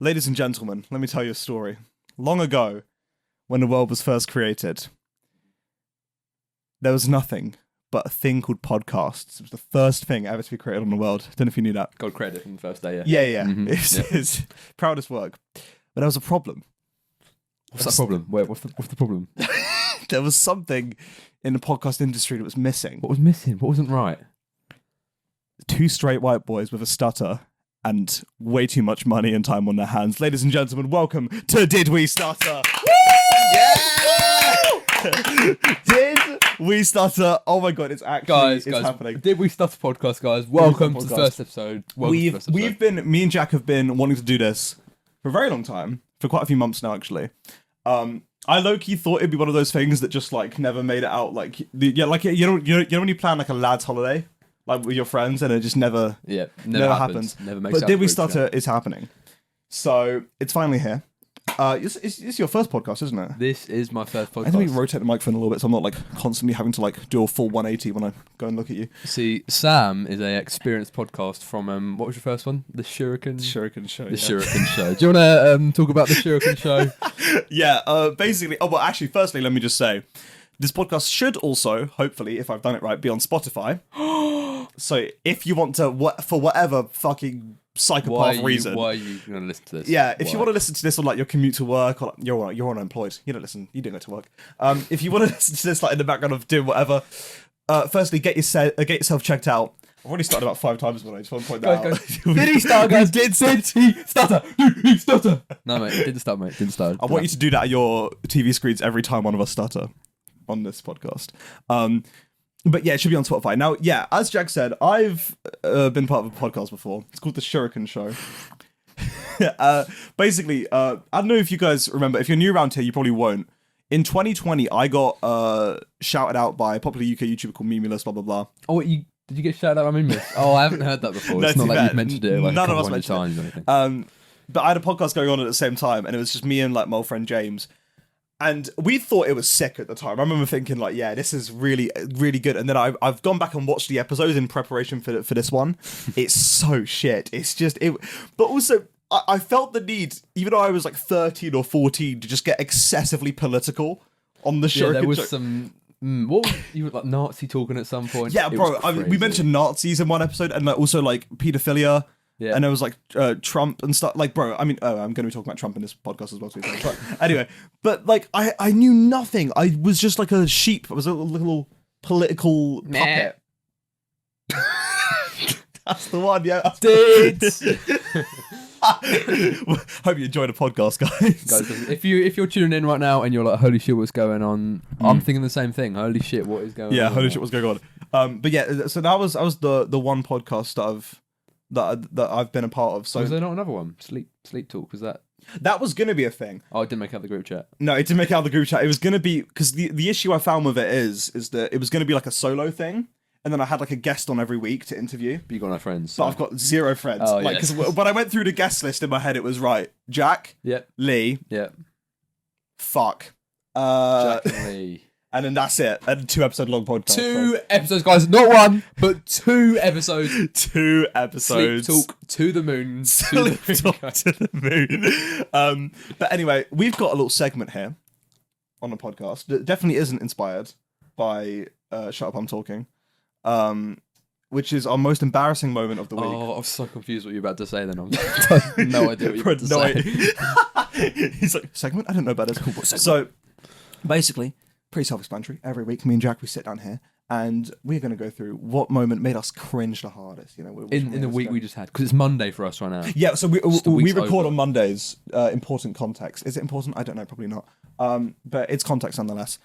Ladies and gentlemen, let me tell you a story. Long ago, when the world was first created, there was nothing but a thing called podcasts. It was the first thing ever to be created on the world. Don't know if you knew that. Got credit from the first day, Yeah. Mm-hmm. It's proudest work. But there was a problem. What's that problem? Wait, what's the problem? There was something in the podcast industry that was missing. What was missing? What wasn't right? Two straight white boys with a stutter and way too much money and time on their hands. Ladies and gentlemen, welcome to Did We Stutter? Yeah! Did We Stutter? Oh my god, it's actually happening. Did We Stutter podcast, guys? Welcome to the first episode. Me and Jack have been wanting to do this for a very long time, for quite a few months now, actually. I low-key thought it'd be one of those things that just like never made it out. Like, you know when you plan like a lad's holiday, like with your friends, and it just never happens. Never makes. But Did We Stutter is happening, so it's finally here. It's your first podcast, isn't it? This is my first podcast. I think we rotate the microphone a little bit, so I'm not like constantly having to like do a full 180 when I go and look at you. See, Sam is a experienced podcast from what was your first one? The Shuriken Show. Shuriken Show. Do you want to talk about the Shuriken Show? Yeah. Basically. Oh, well, actually, firstly, let me just say, this podcast should also, hopefully, if I've done it right, be on Spotify. So if you want to, for whatever fucking psychopath reason, why are you going to listen to this? Yeah, if you want to listen to this on like your commute to work, or you're unemployed, you don't listen, you don't go to work. If you want to listen to this like in the background of doing whatever, firstly get yourself checked out. I've already started about 5 times, but I just want to point that out. Did he start, guys? Did he stutter? Did he stutter? No, mate, didn't start, mate. Didn't start. I want you to do that at your TV screens every time one of us stutter on this podcast. But yeah, it should be on Spotify. Now, yeah, as Jack said, I've been part of a podcast before. It's called The Shuriken Show. Basically, I don't know if you guys remember. If you're new around here, you probably won't. In 2020, I got shouted out by a popular UK YouTuber called Memulous, blah, blah, blah. Oh, did you get shouted out by Memulous? Oh, I haven't heard that before. It's not like you've mentioned it like none a of us couple mentioned times or anything. But I had a podcast going on at the same time, and it was just me and like my old friend James. And we thought it was sick at the time. I remember thinking, like, yeah, this is really, really good. And then I've gone back and watched the episodes in preparation for this one. It's so shit. It's just it. But also, I felt the need, even though I was like 13 or 14, to just get excessively political on the show. Yeah, there was some. What was, you were like Nazi talking at some point? Yeah, bro. We mentioned Nazis in one episode, and like, also like paedophilia. Yeah. And there was like Trump and stuff. Like, bro, I mean, I'm going to be talking about Trump in this podcast as well. Too, but anyway, but like, I knew nothing. I was just like a sheep. I was a little political puppet. That's the one, yeah. Hope you enjoyed the podcast, guys. If you're tuning in right now and you're like, holy shit, what's going on? I'm thinking the same thing. Holy shit, what is going on? Yeah, holy shit, what's going on? But yeah, so that was the one podcast that I've been a part of. So was there not another one? Sleep talk, was that? That was gonna be a thing. Oh, it didn't make out the group chat. No, it didn't make out the group chat. It was gonna be because the issue I found with it is that it was gonna be like a solo thing, and then I had like a guest on every week to interview. But you got no friends. So. But I've got 0 friends. Oh, like, because when I went through the guest list in my head, it was right. Jack. Yep. Lee. Yep. Fuck. Jack and Lee. And then that's it. And 2 episode long podcast. 2 episodes, guys. Not 1, but 2 episodes. 2 episodes. Sleep talk to the moon. Sleep talk to the moon. But anyway, we've got a little segment here on the podcast that definitely isn't inspired by Shut Up, I'm Talking. Which is our most embarrassing moment of the week. Oh, I was so confused what you were about to say then. I have no idea what you were about to say. He's like, segment? I don't know about this. So, basically, pretty self-explanatory. Every week, me and Jack, we sit down here, and we're going to go through what moment made us cringe the hardest. You know, in the week we just had, because it's Monday for us right now. Yeah, so we record on Mondays. Important context. Is it important? I don't know, probably not. But it's context nonetheless.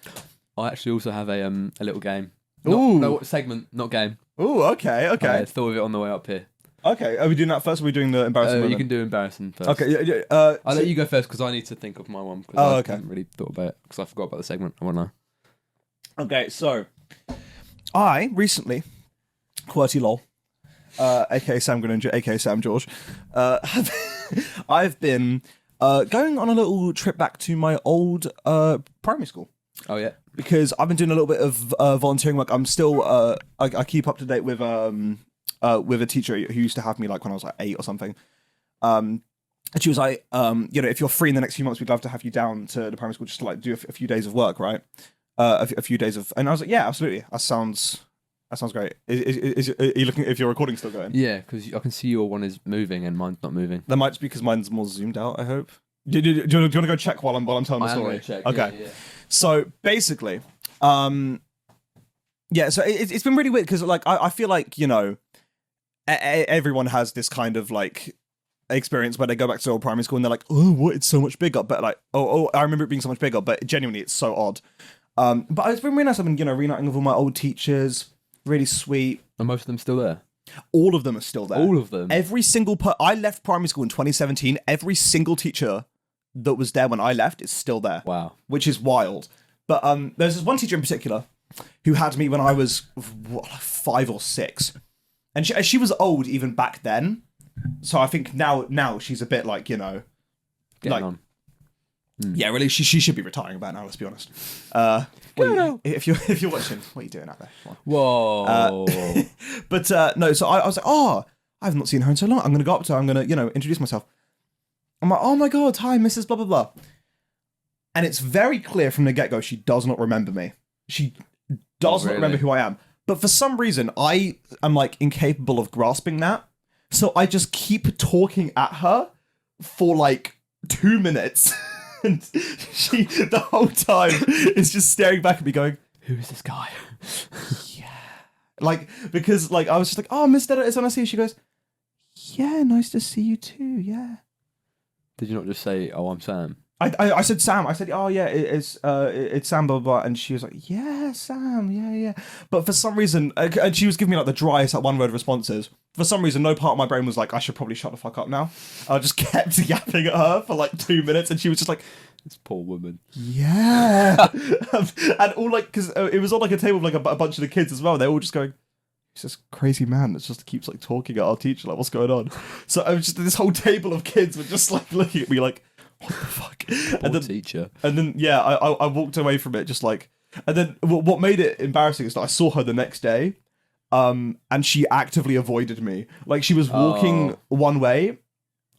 I actually also have a little game. Ooh. No, segment, not game. Ooh, okay. I thought of it on the way up here. Okay, are we doing that first, or are we doing the embarrassing moment? You can do embarrassing first. Okay, I'll let you go first, because I need to think of my one, because I haven't really thought about it, because I forgot about the segment. I won't know. Okay, so, I recently, QWERTY lol, aka Sam Grinninger, aka Sam George, I've been going on a little trip back to my old primary school. Oh, yeah? Because I've been doing a little bit of volunteering work. I'm still, I keep up to date with a teacher who used to have me like when I was like 8 or something. And she was like, if you're free in the next few months, we'd love to have you down to the primary school just to like do a few days of work, right? A few days of, and I was like, yeah, absolutely. That sounds great. Are you looking if your recording's still going? Yeah, because I can see your one is moving and mine's not moving. That might just be because mine's more zoomed out. I hope. Do you want to go check while I'm telling the story? Check. Okay. Yeah. So basically, yeah. So it's been really weird because like I feel like everyone has this kind of like experience where they go back to old primary school and they're like, oh, what? It's so much bigger. But like, oh, I remember it being so much bigger. But genuinely, it's so odd. But it's been really nice. I've been reuniting with all my old teachers. Really sweet. Are most of them still there? All of them are still there. All of them. Every single I left primary school in 2017. Every single teacher that was there when I left is still there. Wow. Which is wild. But there's this one teacher in particular who had me when I was 5 or 6. And she was old even back then. So I think now she's a bit like, Getting on. Yeah, really, she should be retiring about now, let's be honest. If you're watching, what are you doing out there? Whoa. But no, so I was like, oh, I've not seen her in so long. I'm going to go up to her. I'm going to, introduce myself. I'm like, oh my God, hi, Mrs. blah, blah, blah. And it's very clear from the get-go she does not remember me. She does not remember who I am. But for some reason, I am like incapable of grasping that. So I just keep talking at her for like 2 minutes. And she, the whole time, is just staring back at me going, who is this guy? Yeah. Like, because like, I was just like, oh, Miss Stutter, it's on I see you. She goes, yeah, nice to see you too, yeah. Did you not just say, oh, I'm Sam? I said Sam. I said, oh yeah, it's Sam, blah, blah, blah. And she was like, yeah, Sam, yeah. But for some reason, and she was giving me like the driest, like, one-word responses. For some reason, no part of my brain was like, I should probably shut the fuck up now. I just kept yapping at her for like 2 minutes, and she was just like, this poor woman. Yeah. And all like, because it was on like a table with like a bunch of the kids as well. They're all just going, he's this crazy man that just keeps like talking at our teacher, like, what's going on? So I was just, this whole table of kids were just like looking at me like, what the fuck? Poor teacher. And then, yeah, I walked away from it just like, and then what made it embarrassing is that I saw her the next day, and she actively avoided me. Like, she was walking one way,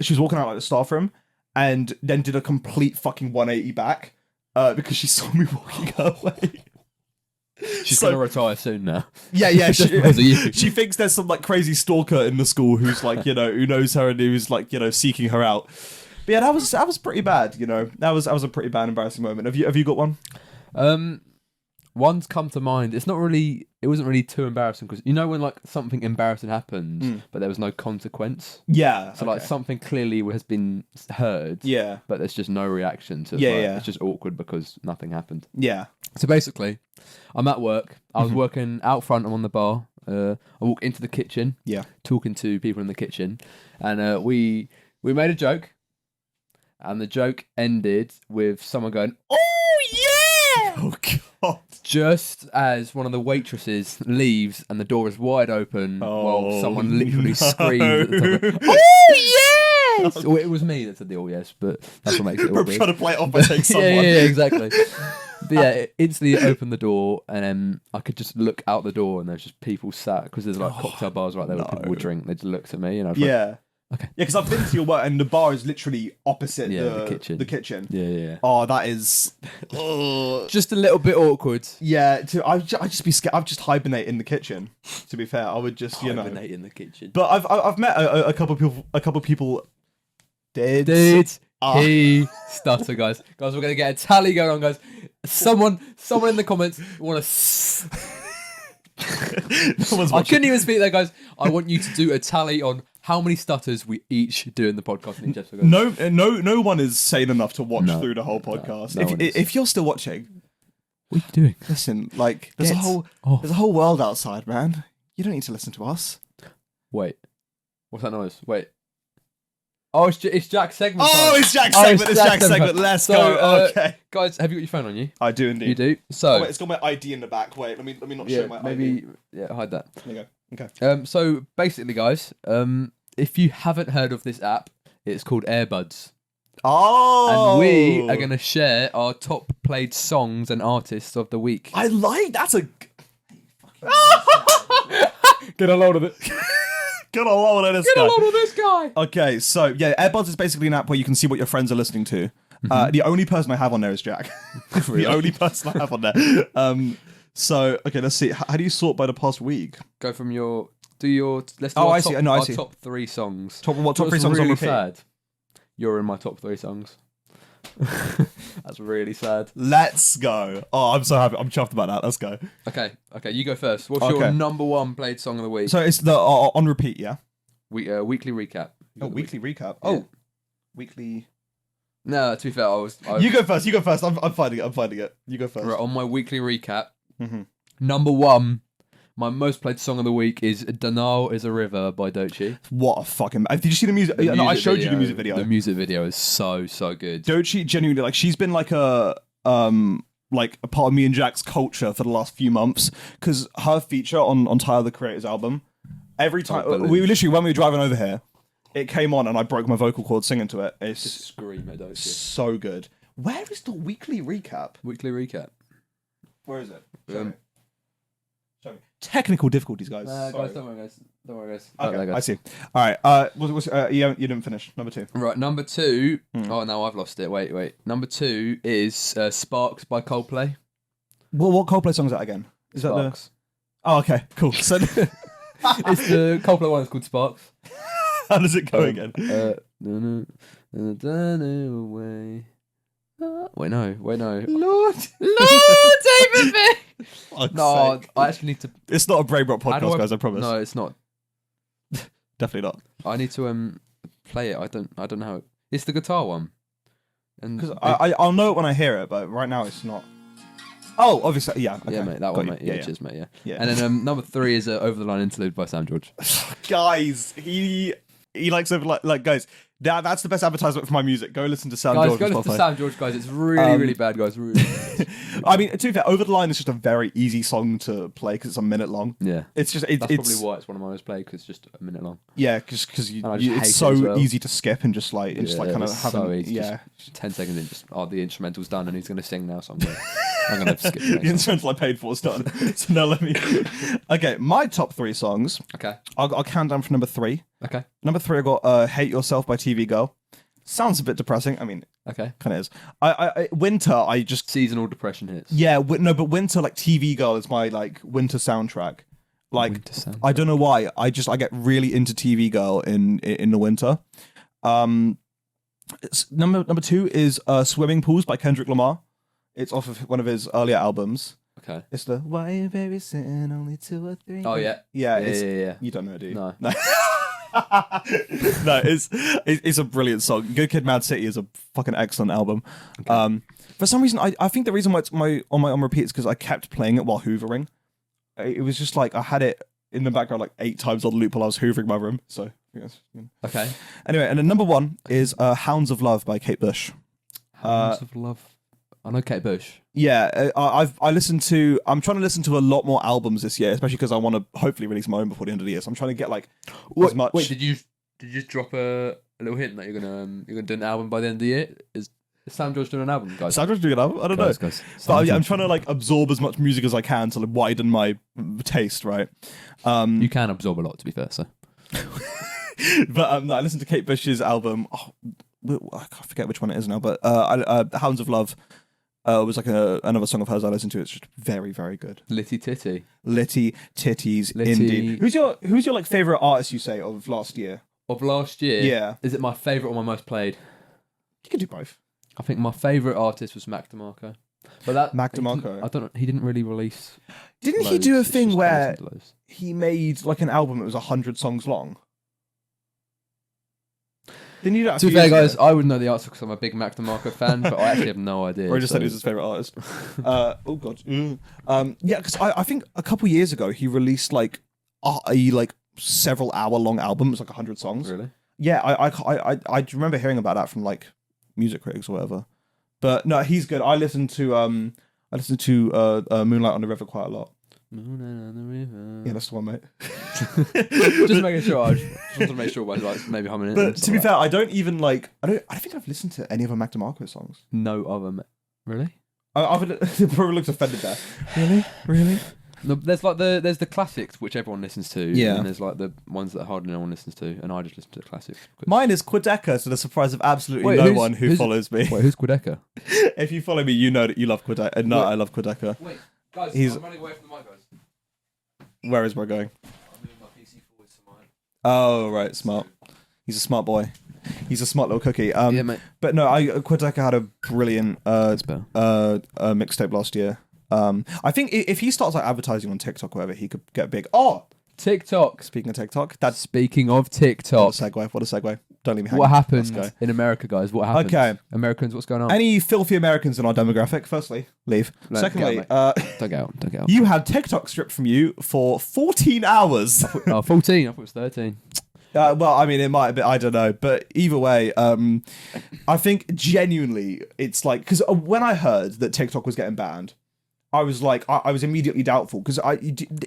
she was walking out like the staff room, and then did a complete fucking 180 back, because she saw me walking her way. She's gonna retire soon now. Yeah. She thinks there's some like crazy stalker in the school who's like, who knows her and who's like, seeking her out. But yeah, that was pretty bad. That was a pretty bad, embarrassing moment. Have you got one? One's come to mind. It wasn't really too embarrassing because when like something embarrassing happens, but there was no consequence. Yeah. So like something clearly has been heard. Yeah. But there's just no reaction to. Yeah. It's just awkward because nothing happened. Yeah. So basically, I'm at work. I was working out front. I'm on the bar. I walk into the kitchen. Yeah. Talking to people in the kitchen, and we made a joke. And the joke ended with someone going, oh, yeah! Oh, God. Just as one of the waitresses leaves and the door is wide open while someone literally screams at the top of, oh, yes! Well, it was me that said the oh, yes, but that's what makes it awkward. We're trying to play it off by saying someone. yeah, exactly. But yeah, it instantly opened the door and then I could just look out the door and there's just people sat, because there's like cocktail bars right there where people would drink. They just looked at me and I was like, okay. Yeah, because I've been to your work and the bar is literally opposite the kitchen. Yeah. Oh, that is just a little bit awkward. Yeah, I'd just be scared. I'd just hibernate in the kitchen. To be fair, I would just hibernate in the kitchen. But I've met a couple of people. Did he stutter, guys? Guys, we're gonna get a tally going on, guys. Someone in the comments want to. I couldn't even speak there, guys. I want you to do a tally on how many stutters we each do in the podcast in each episode. No one is sane enough to watch through the whole podcast. If you're still watching, what are you doing? Listen, like there's a whole world outside, man. You don't need to listen to us. Wait, what's that noise? Wait. Oh, it's Jack's segment. Oh, it's Jack's segment. It's Jack's segment. Let's go. Okay, guys, have you got your phone on you? I do indeed. You do. So wait, it's got my ID in the back. Wait, let me not show my ID. Maybe hide that. There you go. Okay. So basically, guys, if you haven't heard of this app, it's called Airbuds. Oh. And we are going to share our top played songs and artists of the week. I like that's a. Get a load of it. Get along on this Get guy. along with this guy. Okay, so yeah, AirPods is basically an app where you can see what your friends are listening to. The only person I have on there is Jack. The only person I have on there. So okay, let's see. How do you sort by the past week? Go from your let's do our top 3 songs. Top 3 songs on repeat? Sad. You're in my top 3 songs. That's really sad. Let's go. Oh, I'm so happy. I'm chuffed about that. Let's go. Okay, you go first. What's your number 1 played song of the week? So it's the on repeat, yeah? Weekly recap. Weekly recap. Yeah. Oh, weekly. No, to be fair, You go first. I'm finding it. You go first. Right, on my weekly recap, number 1, my most played song of the week is "Danal is a River" by Doechii. What a fucking... Did you see the music? No, I showed you the music video. The music video is so good. Doechii genuinely, like, she's been like a part of me and Jack's culture for the last few months, because her feature on Tyler the Creator's album, every time we literally, when we were driving over here, it came on and I broke my vocal cord singing to it. It's just scream at Doechii. So good. Where is the weekly recap? Weekly recap. Where is it? Show me. Technical difficulties, guys. Guys, don't worry, guys. Okay, I see. All right. You didn't finish. Number 2. Right. Number 2. Oh, no, I've lost it. Wait. Number 2 is Sparks by Coldplay. Well, what Coldplay song is that again? Is Sparks. That the... Oh, okay. Cool. So it's the Coldplay one. It's called Sparks. How does it go again? Wait, no. Lord, David B. No, sake. I actually need to. It's not a brainrot podcast, guys. I promise. No, it's not. Definitely not. I need to play it. I don't know how. It's the guitar one. And because I'll know it when I hear it, but right now it's not. Oh, obviously, yeah. Okay. Yeah, mate. That one, mate. Yeah, cheers, mate. Yeah. And then number 3 is Over the Line Interlude by Sam George. Guys, he likes over like guys. That's the best advertisement for my music. Go listen to Sam George. Guys, go listen to Sam George, guys. It's really bad, guys. Really bad. I mean, to be fair, Over the Line is just a very easy song to play because it's a minute long. Yeah. It's just... That's probably why it's one of my most played, because it's just a minute long. Yeah, because it's so easy to skip and just like kind of have so easy. Yeah. Just 10 seconds in, just, the instrumental's done and he's going to sing now, so I'm going to skip the The instrumental I paid for is done. So now let me... Okay, my top 3 songs. Okay. I'll count down from number 3. Okay. Number 3, I got Hate Yourself by TV Girl. Sounds a bit depressing. I mean, okay, kind of is. I winter, I just... Seasonal depression hits. Yeah, no, but winter, like TV Girl is my like winter soundtrack. Like, I don't know why. I get really into TV Girl in the winter. Number 2 is Swimming Pools by Kendrick Lamar. It's off of one of his earlier albums. Okay. It's the Why You Babysitting Only 2 or 3. Oh yeah. Yeah. You don't know, do you? No. No, it's a brilliant song. Good Kid, Mad City is a fucking excellent album. Okay. For some reason, I think the reason why it's on repeat is because I kept playing it while hoovering. It was just like I had it in the background like 8 times on loop while I was hoovering my room. So yes. Okay. Anyway, and then number 1 is Hounds of Love by Kate Bush. Hounds of Love. I know Kate Bush. Yeah, I'm trying to listen to a lot more albums this year, especially because I want to hopefully release my own before the end of the year. So I'm trying to get like as much. Wait, did you just drop a little hint that you're gonna do an album by the end of the year? Is Sam George doing an album, guys? Sam George doing an album? I don't know. Guys. But I'm trying to like absorb as much music as I can to like, widen my taste, right? You can absorb a lot, to be fair. So, but no, I listened to Kate Bush's album. Oh, I forget which one it is now, but Hounds of Love. Was like another song of hers I listened to. It's just very, very good. Litty Titty. Litty Titties, indeed. Who's your like favorite artist? You say of last year? Of last year? Yeah. Is it my favorite or my most played? You can do both. I think my favorite artist was Mac DeMarco. But that Mac DeMarco. I don't know. He didn't really release. Didn't he do a thing where he made like an album that was 100 songs long? To be fair, guys, I would know the answer because I'm a big Mac DeMarco fan, but I actually have no idea. Or he just said he was his favourite artist. Oh god. Yeah, because I think a couple years ago he released like a several hour long album. It was like 100 songs. Really? Yeah, I remember hearing about that from like music critics or whatever. But no, he's good. I listen to Moonlight on the River quite a lot. Moonlight on the River. Yeah, that's the one, mate. Just making sure. I just wanted to make sure I was maybe humming it. But to be fair, I don't even like. I don't think I've listened to any of Mac DeMarco songs. No other. Really? The probably looks offended there. Really? No, there's like there's the classics which everyone listens to, Yeah. and there's like the ones that hardly no one listens to, and I just listen to the classics. Mine is Quadeca, to the surprise of absolutely no one who follows me. Wait, who's Quadeca? If you follow me, you know that you love Quadeca. No, I love Quadeca. Wait, guys, I'm running away from the mic, guys. Where is Bro going? I'm moving my PC forward to mine. Oh, right, smart. He's a smart boy. He's a smart little cookie. Yeah, mate. But no, Quadeca had a brilliant mixtape last year. I think if he starts like advertising on TikTok or whatever, he could get big. Oh, TikTok. speaking of TikTok, that's Speaking of TikTok, what a segue. Don't leave me hanging. what happened Let's go. in America, guys? What happened? Okay. Americans, what's going on? Any filthy Americans in our demographic? Firstly, leave. No, Secondly, get out, don't get out. Don't get out. you had TikTok stripped from you for 14 hours. Oh, 14. I thought it was 13. Well, I mean, it might have been, I don't know. But either way, I think genuinely it's like, because when I heard that TikTok was getting banned, I was like, I was immediately doubtful because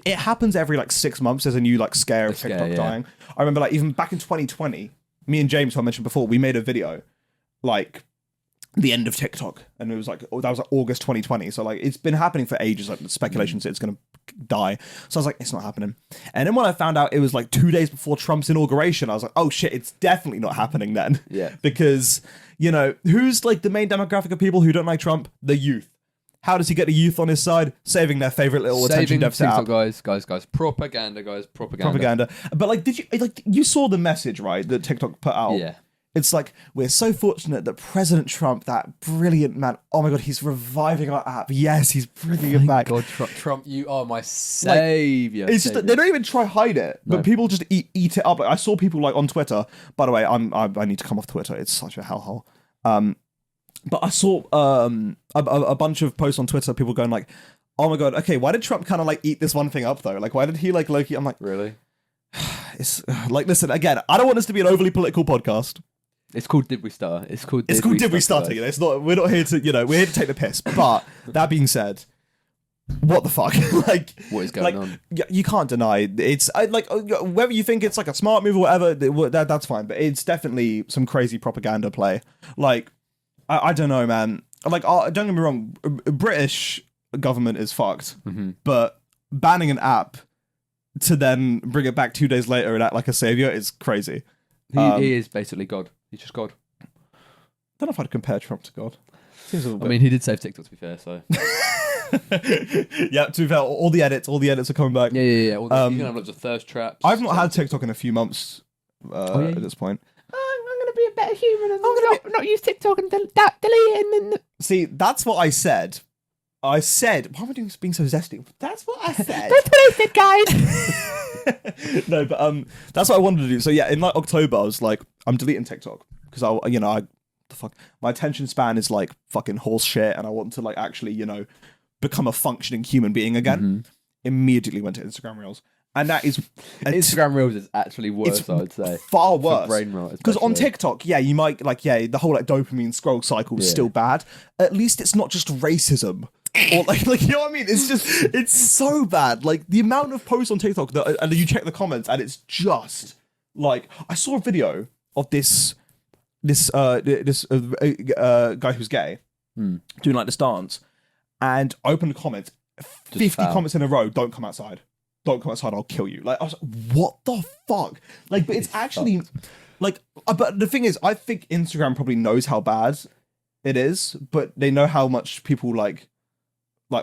it happens every like 6 months. There's a new like scare of TikTok dying. I remember like even back in 2020, me and James, who I mentioned before, we made a video like the end of TikTok, and it was like, that was like August 2020. So like it's been happening for ages. Like the speculations that it's gonna die. So I was like, it's not happening. And then when I found out it was like 2 days before Trump's inauguration, I was like, oh shit, it's definitely not happening then. Yeah. Because you know who's like the main demographic of people who don't like Trump? The youth. How does he get the youth on his side? Saving their favorite little attention deficit app. guys. Propaganda, guys. Propaganda. But like, you saw the message, right, that TikTok put out? Yeah. It's like, we're so fortunate that President Trump, that brilliant man, oh my God, he's reviving our app. Yes, he's bringing it back. God, Trump, you are my savior. It's just, they don't even try hide it, but people just eat it up. Like, I saw people like on Twitter, by the way, I need to come off Twitter. It's such a hellhole. But I saw a bunch of posts on Twitter, people going like, oh my God, okay, why did Trump kind of like eat this one thing up though? Like, why did he like Loki? I'm like, really? It's like, listen, again, I don't want this to be an overly political podcast. It's called Did We Stutter? It's called Did We Stutter? You know, it's not. We're not here to. You know, we're here to take the piss. But that being said, what the fuck? Like, what is going on? You can't deny it's like whether you think it's like a smart move or whatever. That's fine. But it's definitely some crazy propaganda play. Like, I don't know, man. Like, don't get me wrong. British government is fucked. Mm-hmm. But banning an app to then bring it back 2 days later and act like a savior is crazy. He is basically God. He's just God. I don't know if I'd compare Trump to God. Seems a little bit. I mean, he did save TikTok, to be fair, so. Yeah, to be fair, all the edits are coming back. Yeah. You're going to have lots of thirst traps. I've not had TikTok in a few months at this point. I'm going to be a better human and not use TikTok and delete it. And then... See, that's what I said. Why am I being so zesty? That's what I said. Don't delete it, guys. No, but that's what I wanted to do. So yeah, in like October, I was like, I'm deleting TikTok because the fuck, my attention span is like fucking horse shit, and I want to like actually, become a functioning human being again. Mm-hmm. Immediately went to Instagram Reels, and that is Instagram Reels is actually worse. I would say far worse. Brainrot, because on TikTok, yeah, you might the whole like dopamine scroll cycle is still bad. At least it's not just racism. Or like you know what I mean? It's so bad. Like the amount of posts on TikTok and you check the comments and it's just like, I saw a video of this guy who's gay doing like this dance, and open the comments, 50 comments in a row. Don't come outside. I'll kill you. Like I was like, what the fuck? Like, but it's actually like, but the thing is, I think Instagram probably knows how bad it is, but they know how much people like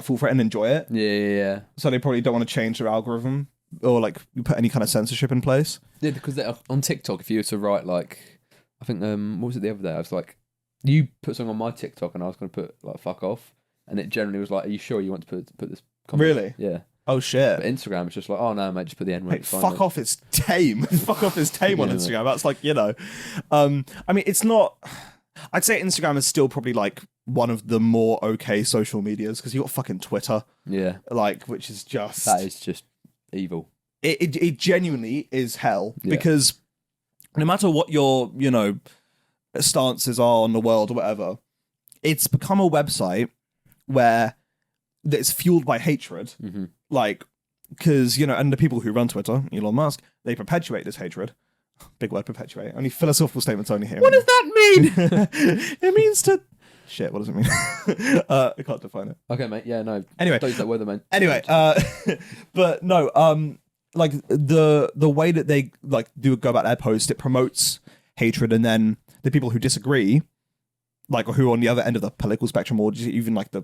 fall for it and enjoy it. Yeah. So they probably don't want to change their algorithm or like put any kind of censorship in place. Yeah, because on TikTok, if you were to write like, I think what was it the other day? I was like, you put something on my TikTok and I was going to put like fuck off, and it generally was like, are you sure you want to put this comment? Really? Yeah. Oh shit. But Instagram is just like, oh no, mate, just put the N word. Fuck off, it's tame. Fuck off, it's tame on Instagram. That's like, I mean, it's not. I'd say Instagram is still probably like one of the more okay social medias, because you got fucking Twitter. Yeah. Like, which is just... That is just evil. It genuinely is hell, because no matter what your, stances are on the world or whatever, it's become a website where it's fueled by hatred. Mm-hmm. Like, because, and the people who run Twitter, Elon Musk, they perpetuate this hatred. Big word, perpetuate. Only philosophical statements only here. What does that mean? It means to Shit, what does it mean? I can't define it. Okay, mate. Yeah, no. Anyway, don't use that word, man. Anyway, but no, like the way that they like do go about their post, it promotes hatred, and then the people who disagree, like who are on the other end of the political spectrum, or just even like the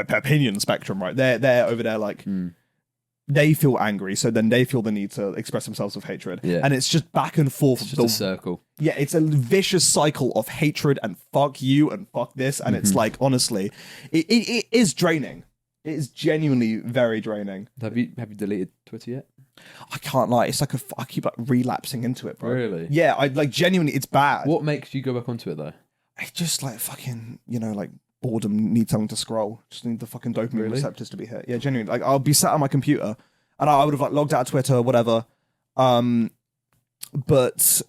opinion spectrum, right? They're over there like. They feel angry, so then they feel the need to express themselves with hatred. Yeah. And it's just back and forth. It's just a circle. Yeah, it's a vicious cycle of hatred and fuck you and fuck this. And it's like, honestly, it is draining. It is genuinely very draining. Have you deleted Twitter yet? I can't lie. It's like I keep like relapsing into it, bro. Really? Yeah, I like genuinely, it's bad. What makes you go back onto it though? I just like fucking, like boredom, need something to scroll. Just need the fucking dopamine receptors to be hit. Yeah, genuinely. Like I'll be sat on my computer and I would have like logged out of Twitter or whatever. But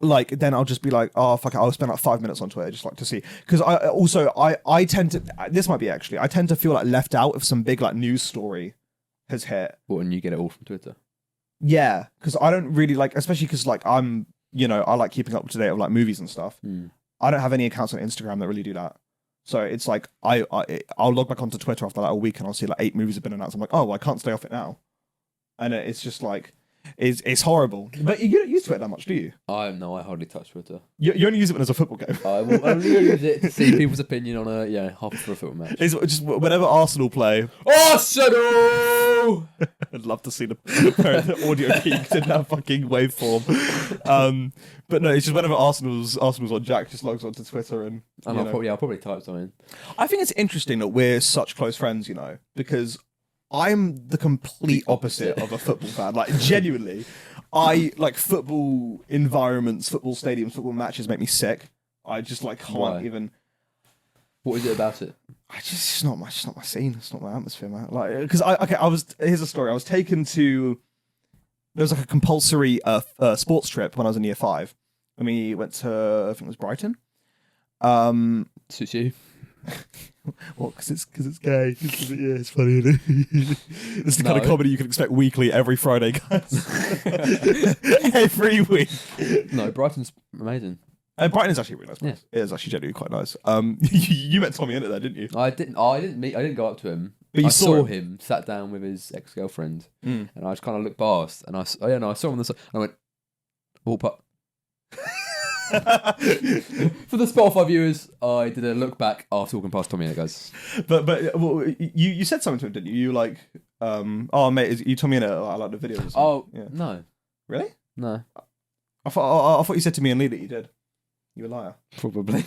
like then I'll just be like, oh fuck it, I'll spend like 5 minutes on Twitter just like to see. Because I tend to, this might be actually, I tend to feel like left out if some big like news story has hit. What, and you get it all from Twitter? Yeah, because I don't really like, especially because like I'm, I like keeping up to date with like movies and stuff. I don't have any accounts on Instagram that really do that. So it's like I'll log back onto Twitter after like a week and I'll see like 8 movies have been announced. I'm like, oh, well, I can't stay off it now, and it's just like it's horrible. But you don't use Twitter that much, do you? I hardly touch Twitter. You only use it when there's a football game. I will only use it to see people's opinion on half for a football match. It's just whenever Arsenal play. Arsenal! I'd love to see the audio peaked in that fucking waveform. But no, it's just whenever Arsenal's on, Jack just logs onto Twitter and I'll probably type something. I think it's interesting that we're such close friends, because I'm the complete opposite of a football fan. Like genuinely, I like football environments, football stadiums, football matches make me sick. I just like can't even. What is it about it? It's not my scene. It's not my atmosphere, man. Like, because here's a story. I was taken to. There was like a compulsory sports trip when I was in year 5. And we went to, I think it was Brighton. Suits you. Well, because it's gay. It's funny. It's the kind of comedy you can expect weekly, every Friday, guys. Every week. No, Brighton's amazing. Brighton is actually a really nice place. Yeah. It is actually genuinely quite nice. You met Tommyinnit there, didn't you? I didn't go up to him. But I saw him sat down with his ex-girlfriend, and I just kind of looked past, and I saw him on the side. I went, walk up. For the Spotify viewers, I did a look back after walking past Tommyinnit, guys. But well, you said something to him, didn't you? You like, oh mate, is you Tommyinnit? I like the videos. Oh yeah. No, really? No. I thought you said to me and Lee that you did. You a liar. Probably.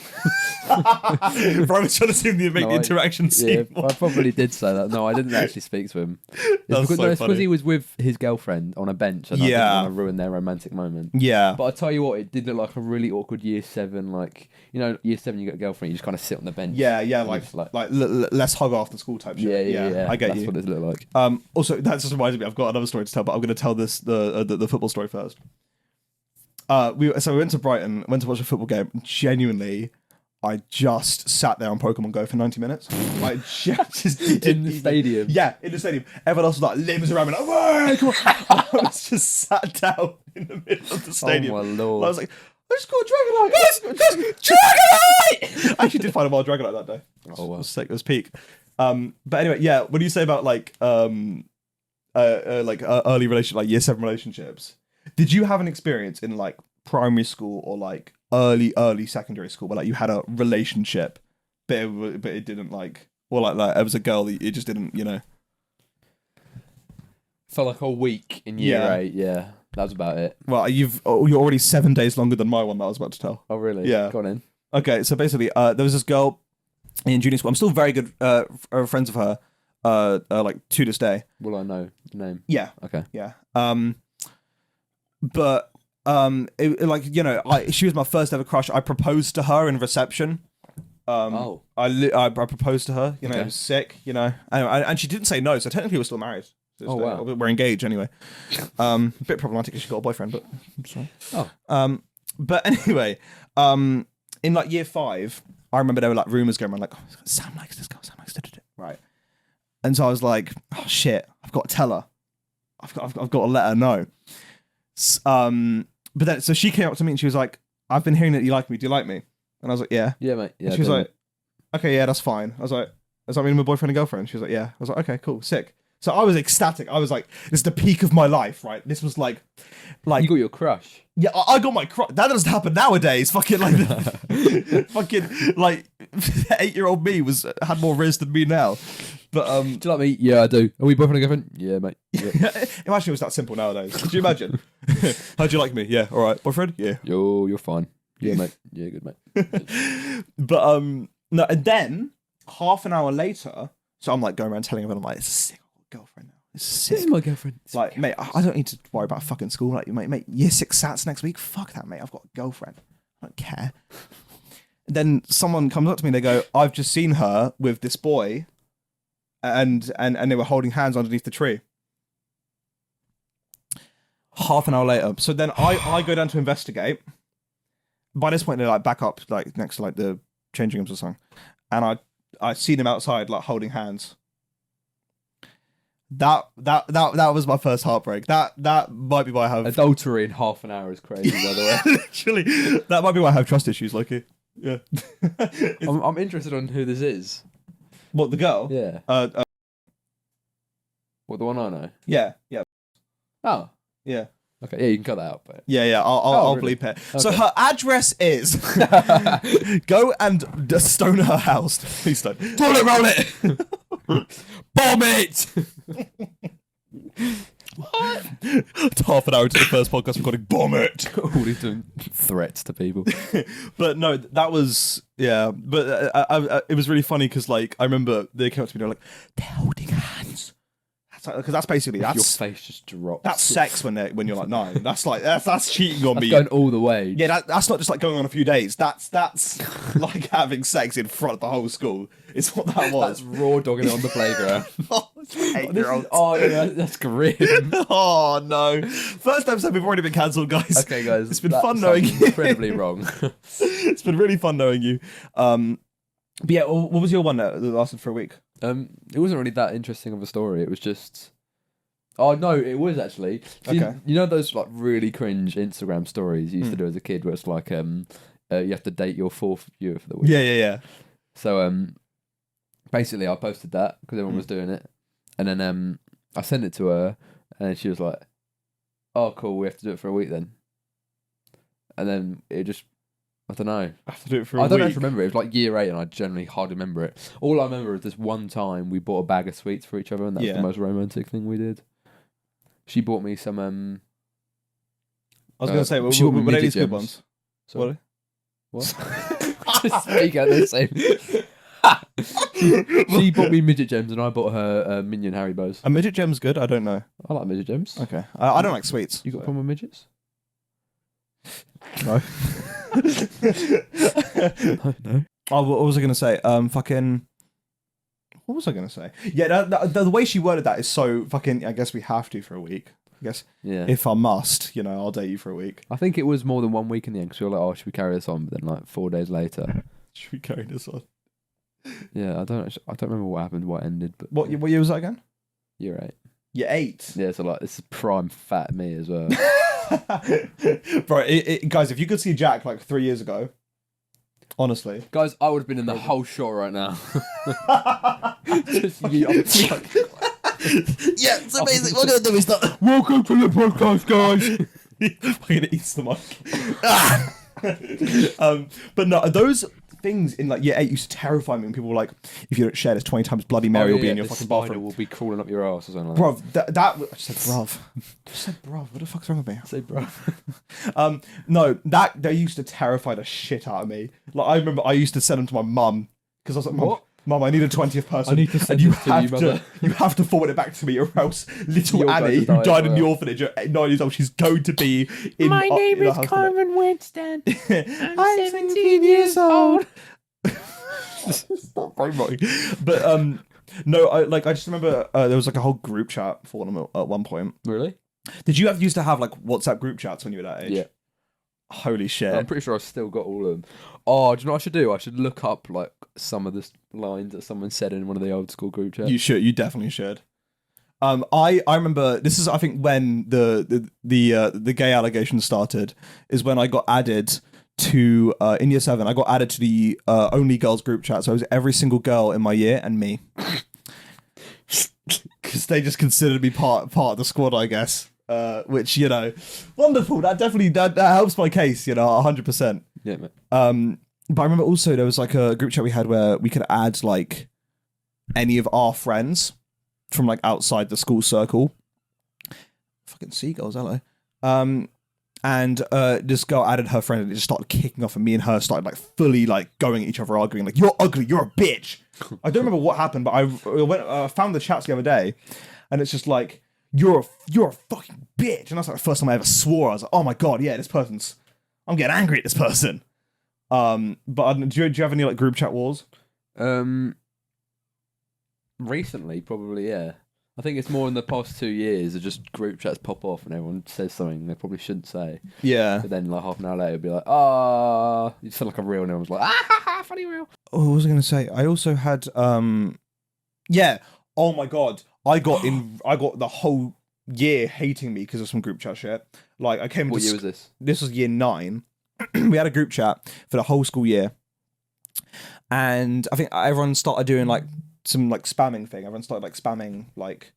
I was trying to see the interaction scene. Yeah, I probably did say that. No, I didn't actually speak to him. It's because he was with his girlfriend on a bench and I didn't want to ruin their romantic moment. Yeah. But I tell you what, it did look like a really awkward year 7. Like, year 7 you got a girlfriend, you just kind of sit on the bench. Yeah, like let's hug after school type shit. Yeah. I get That's you. That's what it looked like. Also, that just reminds me, I've got another story to tell, but I'm going to tell this the football story first. We went to Brighton, went to watch a football game. Genuinely, I just sat there on Pokemon Go for 90 minutes. I just in the stadium. Yeah, in the stadium. Everyone else was like limbs around me, like, whoa, come on. I was just sat down in the middle of the stadium. Oh my lord! I was like, I just got a Dragonite. I actually did find a wild Dragonite that day. Oh wow, it was sick. It was peak. But anyway, yeah. What do you say about like early relationship, like year 7 relationships? Did you have an experience in like primary school or like early secondary school where like you had a relationship, but it didn't like, or like there was a girl that it just didn't, For like a week in year 8, yeah, that was about it. Well, you're already 7 days longer than my one that I was about to tell. Oh really? Yeah. Go on in. Okay, so basically, there was this girl in junior school. I'm still very good friends of her, like to this day. Will I know the name? Yeah. Okay. Yeah. But she was my first ever crush. I proposed to her in reception. I proposed to her. Okay. It was sick. And she didn't say no. So technically, we're still married. Wow. We're engaged anyway. A bit problematic because she got a boyfriend, but I'm sorry. Oh. But anyway, in like year 5, I remember there were like rumors going around like, oh, Sam likes this girl. Sam likes this. Right. And so I was like, oh shit, I've got to tell her. I've got to let her know. But then, so she came up to me and she was like, I've been hearing that you like me. Do you like me? And I was like, yeah. Yeah, mate. Yeah, and she was like, okay, yeah, that's fine. I was like, mean my boyfriend and girlfriend? She was like, yeah. I was like, okay, cool, sick. So I was ecstatic. I was like, this is the peak of my life, right? This was like you got your crush. Yeah, I got my crush. That doesn't happen nowadays. Fucking like, fucking like 8-year-old me had more riz than me now. But do you like me? Yeah, I do. Are we boyfriend and girlfriend? Yeah, mate. Yeah. Imagine it was that simple nowadays. Could you imagine? How'd you like me? Yeah, all right. Boyfriend? Yeah. You're fine. Yeah, mate. Yeah, good, mate. But no, and then half an hour later, so I'm like going around telling everyone, I'm like, it's a sick girlfriend now. It's sick. This is my girlfriend. It's like, mate, I don't need to worry about fucking school. Like, mate, year 6 sats next week. Fuck that, mate. I've got a girlfriend. I don't care. And then someone comes up to me and they go, I've just seen her with this boy, and they were holding hands underneath the tree. Half an hour later. So then I go down to investigate. By this point, they're like back up, like next to like the changing rooms or something. And I see them outside, like holding hands. That was my first heartbreak. That might be why I have adultery in half an hour is crazy, by the way. Literally, that might be why I have trust issues, Loki. Yeah. I'm interested on who this is. What, the girl? Yeah. What, the one I know? Yeah. Oh. Yeah. Okay, yeah, you can cut that out. But... Yeah, I'll really? bleep it. Okay. So her address is go and stone her house. Please don't. Toilet roll it! Bomb it! What? Half an hour into the first podcast recording, bomb it! All these doing threats to people. But no, that was, yeah. But it was really funny because, like, I remember they came up to me and they were like, they're holding hands. Because that's basically your face just drops. That's sex when you're like 9. That's cheating on me. Going all the way. Yeah, that's not just like going on a few days. That's like having sex in front of the whole school. It's what that was. That's raw dogging it on the playground. Oh, yeah, that's grim. Oh no! First episode, we've already been cancelled, guys. Okay, guys, it's been fun knowing you. Incredibly wrong. It's been really fun knowing you. But yeah, what was your one that lasted for a week? It wasn't really that interesting of a story. It was just... Oh, no, it was actually. Okay. You know those like really cringe Instagram stories you used to do as a kid where it's like you have to date your 4th viewer for the week? Yeah. So basically I posted that because everyone was doing it. And then I sent it to her and she was like, oh, cool, we have to do it for a week then. And then it just... I don't know. I have to do it for a week. I don't actually remember it. It was like year 8 and I generally hardly remember it. All I remember is this one time we bought a bag of sweets for each other and that was the most romantic thing we did. She bought me some... I was going to say, she bought me were they midget these good gems. ones? Sorry? What? Just speak out the same. She bought me midget gems and I bought her Minion Haribos. Are midget gems good? I don't know. I like midget gems. Okay. I don't like sweets. You got a problem with midgets? No. No. Oh, what was I going to say? Fucking... What was I going to say? Yeah, the way she worded that is so fucking... I guess we have to for a week. I guess if I must, I'll date you for a week. I think it was more than 1 week in the end because we were like, oh, should we carry this on? But then like 4 days later... Should we carry this on? Yeah, I don't remember what happened, what ended. But what year was that again? Year 8. Year 8? Yeah, so like, this is prime fat me as well. Bro, guys, if you could see Jack like 3 years ago, honestly. Guys, I would have been in the whole shot right now. Just yeah, it's amazing. What we're going to do is that. Welcome to the podcast, guys. We're going to eat the mic. But no, those things in like year 8 used to terrify me when people were like, if you don't share this 20 times, Bloody Mary will be in your fucking bathroom. Will be crawling up your ass or something like that. Bruv, I just said bruv. I just said bruv. What the fuck's wrong with me? Say bruv. No, they used to terrify the shit out of me. Like, I remember I used to send them to my mum because I was like, Mum, I need a 20th person. I need to send this to you, mother. You have to forward it back to me, or else little Annie, who died in the orphanage at 9 years old, she's going to be in. My name is Carmen Winston. I'm 17 years old. Stop brainrotting. But no, I just remember there was like a whole group chat for them at one point. Really? Did you used to have like WhatsApp group chats when you were that age? Yeah. Holy shit. I'm pretty sure I've still got all of them. Oh, do you know what I should do? I should look up like some of the lines that someone said in one of the old school group chats. You should. You definitely should. I remember this is I think when the gay allegations started is when I got added to in year 7, I got added to the only girls group chat. So it was every single girl in my year and me, because they just considered me part of the squad, I guess. Which, you know, wonderful. That definitely that helps my case, you know, 100%. Yeah, mate. But I remember also there was like a group chat we had where we could add like any of our friends from like outside the school circle. Fucking seagulls, hello. And this girl added her friend and it just started kicking off, and me and her started like fully like going at each other, arguing like, "You're ugly, you're a bitch." I don't remember what happened, but I found the chats the other day, and it's just like, you're a fucking bitch. And that's like the first time I ever swore. I was like, oh my god, yeah, I'm getting angry at this person. But do you have any like group chat wars? Recently, probably, yeah. I think it's more in the past 2 years that just group chats pop off and everyone says something they probably shouldn't say. Yeah. But then like half an hour later, it'll be like, you sound like a reel, and everyone's like, funny reel. Oh, what was I going to say? I also had, yeah. Oh my god. I got the whole year hating me because of some group chat shit. Like, I came. What year was this? This was year 9. We had a group chat for the whole school year, and I think everyone started doing like some like spamming thing. Everyone started like spamming like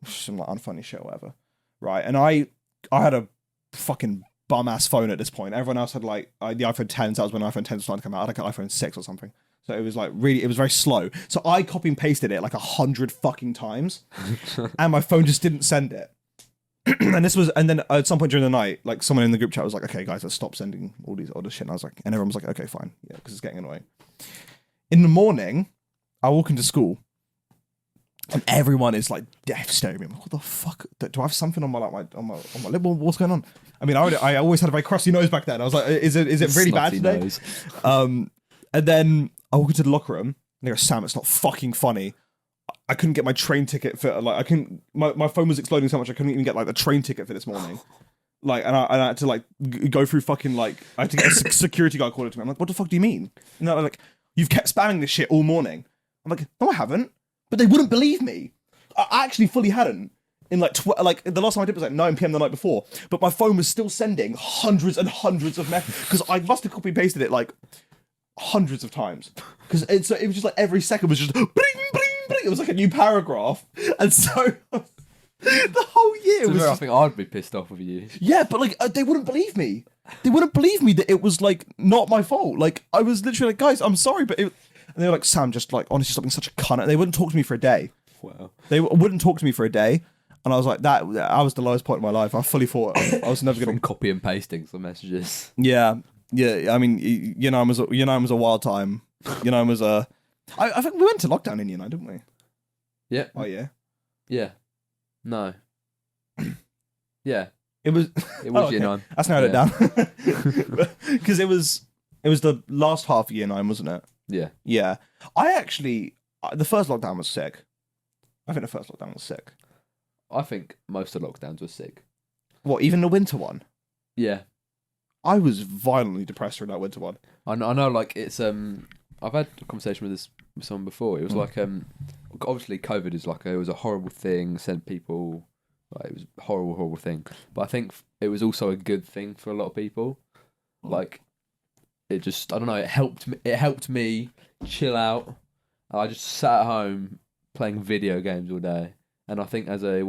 some like unfunny shit or whatever, right? And I had a fucking bum ass phone at this point. Everyone else had like the iPhone 10s. That was when iPhone 10 started to come out. I had like an iPhone 6 or something. So it was like it was very slow. So I copy and pasted it like 100 fucking times, and my phone just didn't send it. And then at some point during the night, like someone in the group chat was like, "Okay, guys, let's stop sending all this shit." And I was like, and everyone was like, "Okay, fine, yeah," because it's getting annoying. In the morning, I walk into school, and everyone is like death staring at me. I'm like, what the fuck? Do I have something on my lip? What's going on? I mean, I always had a very crusty nose back then. I was like, is it really bad today? Nose. And then I walk into the locker room, and they go, "Sam, it's not fucking funny. I couldn't get my train ticket for like my phone was exploding so much I couldn't even get like the train ticket for this morning." Like, and I had to like go through fucking like I had to get a security guard called to me. I'm like, "What the fuck do you mean?" And they're like, "You've kept spamming this shit all morning." I'm like, "No, I haven't." But they wouldn't believe me. I actually fully hadn't. In like the last time I did was like 9 p.m. the night before, but my phone was still sending hundreds and hundreds of messages because I must have copy and pasted it like hundreds of times because it was just like every second was just bling bling bling. It was like a new paragraph, and so the whole year was. I think I'd be pissed off with you. Yeah, but like they wouldn't believe me. They wouldn't believe me that it was like not my fault. Like I was literally like, "Guys, I'm sorry," but and they were like, "Sam, just like honestly, stop being such a cunt." And they wouldn't talk to me for a day. Wow. They wouldn't talk to me for a day. And I was like, that was the lowest point in my life. I fully thought I was never going to copy and pasting some messages. Yeah. I mean, year 9 was a wild time. Year 9 was a. I think we went to lockdown in year 9, didn't we? Yeah. Oh yeah. Yeah. No. Yeah. It was. Year 9. That's narrowed it down. Because it was the last half of year 9, wasn't it? Yeah. Yeah. I actually the first lockdown was sick. I think the first lockdown was sick. I think most of the lockdowns were sick. What, even the winter one? Yeah. I was violently depressed during that winter one. I know, like, it's, I've had a conversation with someone before. It was like, obviously COVID is like, it was a horrible thing, sent people, like, it was a horrible, horrible thing. But I think it was also a good thing for a lot of people. Like, it just, I don't know, it helped me chill out. I just sat at home playing video games all day. And I think as a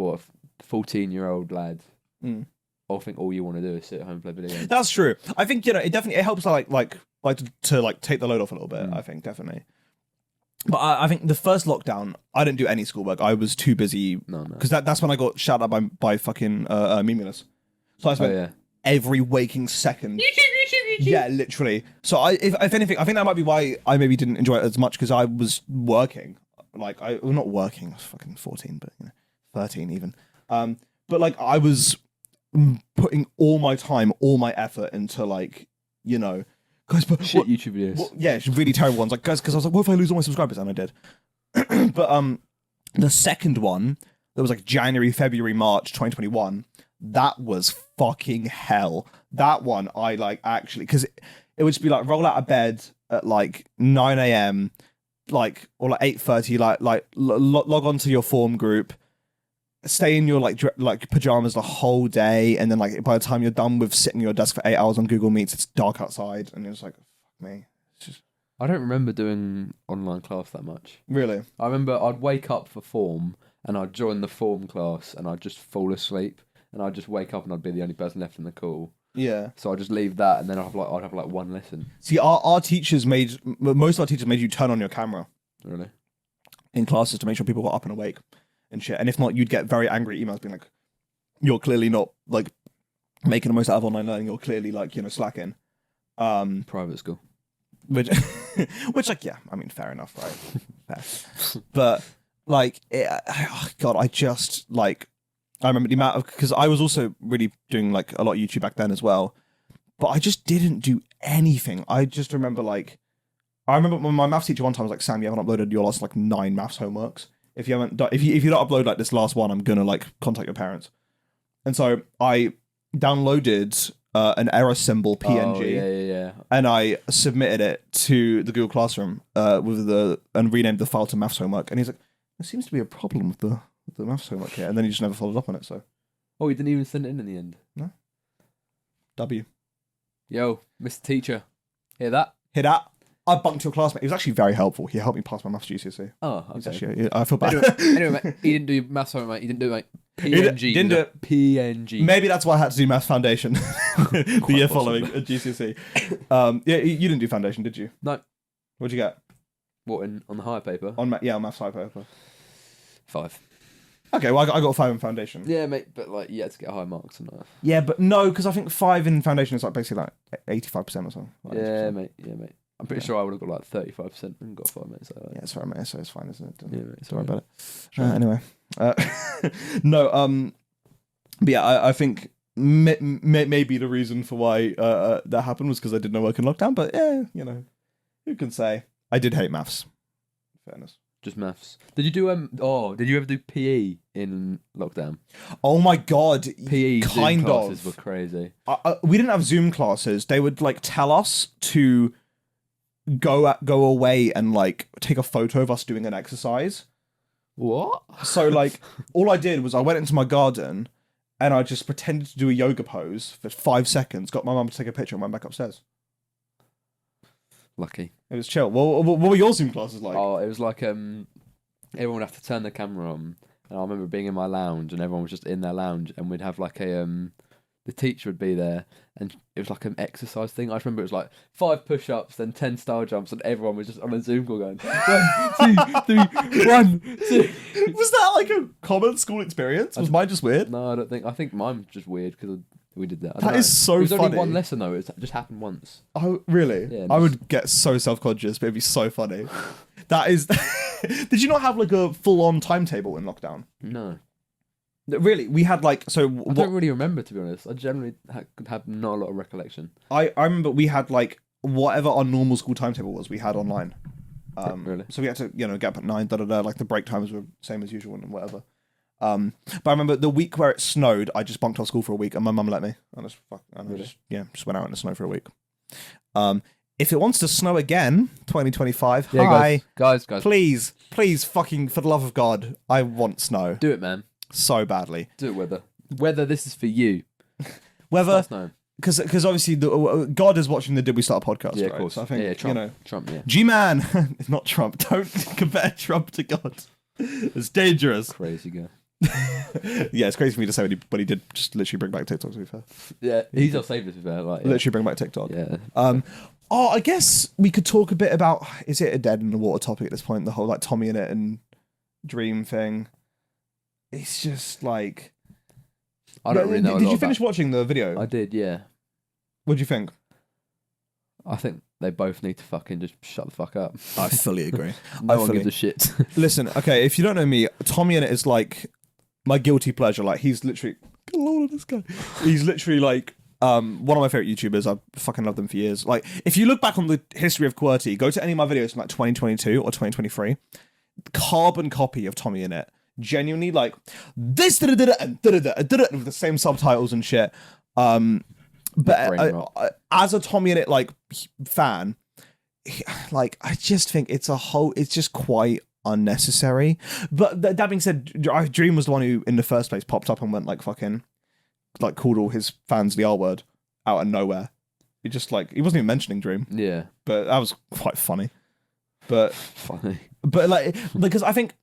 14-year-old lad, I think all you want to do is sit at home and play video games. That's true. I think it helps like to take the load off a little bit. I think definitely. But I think the first lockdown, I didn't do any schoolwork. I was too busy. No. Because that's when I got shouted out by fucking Mimulus. So I spent every waking second. YouTube. Yeah, literally. So if anything, I think that might be why I maybe didn't enjoy it as much because I was working. Like not working. I was fucking 14, but 13 even. But like I was putting all my time, all my effort into like guys. But shit YouTube videos. Yeah, really terrible ones. Like guys, because I was like, what if I lose all my subscribers? And I did. But the second one that was like January, February, March 2021. That was fucking hell. That one I like actually because it would just be like roll out of bed at like 9 a.m. like or like 8:30 like log on to your form group stay in your like pajamas the whole day, and then like by the time you're done with sitting at your desk for 8 hours on Google Meets, it's dark outside, and you're just like, fuck me. It's just... I don't remember doing online class that much. Really? I remember I'd wake up for form, and I'd join the form class, and I'd just fall asleep, and I'd just wake up, and I'd be the only person left in the call. Yeah. So I'd just leave that, and then I'd have like one lesson. See, most of our teachers made you turn on your camera. Really? In classes to make sure people were up and awake and shit. And if not, you'd get very angry emails being like, you're clearly not like making the most out of online learning. You're clearly like, slacking. Private school. Which like, yeah, I mean, fair enough, right? Fair. But like, God, I remember the amount of, because I was also really doing like a lot of YouTube back then as well, but I just didn't do anything. I just remember I remember when my maths teacher one time was like, Sam, you haven't uploaded your last like 9 maths homeworks. If you haven't done, if you don't upload like this last one, I'm gonna like contact your parents. And so I downloaded an error symbol PNG, yeah, and I submitted it to the Google Classroom and renamed the file to maths homework. And he's like, there seems to be a problem with the maths homework here, and then he just never followed up on it. So, oh, he didn't even send it in the end. No. W. Yo, Mr. Teacher, hear that? Hear that? I bunked your classmate. He was actually very helpful. He helped me pass my maths GCSE. Oh, okay. Actually, I feel bad. Anyway, mate, he didn't do maths homework, mate. He didn't do it, mate. PNG. He didn't do it. PNG. Maybe that's why I had to do maths foundation the year following at GCSE. Yeah, you didn't do foundation, did you? No. What'd you get? What, on the higher paper? On maths high paper. 5. Okay, well, I got a 5 in foundation. Yeah, mate, but like you had to get high marks and that. Yeah, but no, because I think 5 in foundation is like basically like 85% or something. Like Yeah, 80%. mate. I'm pretty sure I would have got like 35% and got 5, mate. So like, Yeah, it's alright, mate. So it's fine, isn't it? yeah, mate. Don't worry about it. Anyway, no. But yeah, I think maybe the reason for why that happened was because I did no work in lockdown. But yeah, who can say? I did hate maths. Fairness. Just maths. Did you do did you ever do PE in lockdown? Oh my god, PE kind Zoom classes of. were crazy. We didn't have Zoom classes. They would like tell us to go away and like take a photo of us doing an exercise. What? So like all I did was I went into my garden and I just pretended to do a yoga pose for 5 seconds, got my mum to take a picture and went back upstairs. Lucky. It was chill. What were your Zoom classes like? Oh, it was like everyone would have to turn the camera on, and I remember being in my lounge, and everyone was just in their lounge, and we'd have like the teacher would be there, and it was like an exercise thing. I just remember it was like 5 push-ups, then 10 star jumps, and everyone was just on a Zoom call going 1, 2, 3, 1, 2. Was that like a common school experience? Was mine just weird? No, I don't think. I think mine was just weird because we did that. That is so funny. It was only one lesson though. It just happened once. Oh, really? Yeah, I would get so self-conscious, but it'd be so funny. That is... Did you not have like a full-on timetable in lockdown? No. Really? We had like... I don't really remember, to be honest. I generally have not a lot of recollection. I remember we had like whatever our normal school timetable was, we had online. Really? So we had to, get up at 9, like the break times were same as usual and whatever. But I remember the week where it snowed, I just bunked off school for a week and my mum let me. I just went out in the snow for a week. If it wants to snow again, 2025, yeah, hi. Guys. Please, fucking, for the love of God, I want snow. Do it, man. So badly. Do it, whether this is for you. Whether, because obviously God is watching the Did We Start a Podcast, yeah, right? Of course. So I think, Trump, yeah. G-Man, it's not Trump. Don't compare Trump to God. It's dangerous. Crazy guy. Yeah, it's crazy for me to say when he did just literally bring back TikTok, to be fair. Yeah, he's not saved us, to be fair. Like, Literally bring back TikTok. Yeah. I guess we could talk a bit about, is it a dead in the water topic at this point, the whole like Tommyinnit and Dream thing? It's just like... I don't really know. Did you finish watching the video? I did, yeah. What do you think? I think they both need to fucking just shut the fuck up. I fully agree. No one gives a shit. Listen, okay, if you don't know me, Tommyinnit is like my guilty pleasure. Like, he's literally... Good lord, this guy. He's literally like one of my favorite YouTubers. I've fucking loved them for years. Like, if you look back on the history of QWERTY, go to any of my videos from like 2022 or 2023, carbon copy of Tommyinnit. Genuinely, like, this and with the same subtitles and shit. But as a Tommyinnit like fan, like, I just think it's just quite unnecessary. But that being said, Dream was the one who in the first place popped up and went like fucking like called all his fans the R word out of nowhere. He just like he wasn't even mentioning Dream. Yeah, but that was quite funny. But like because I think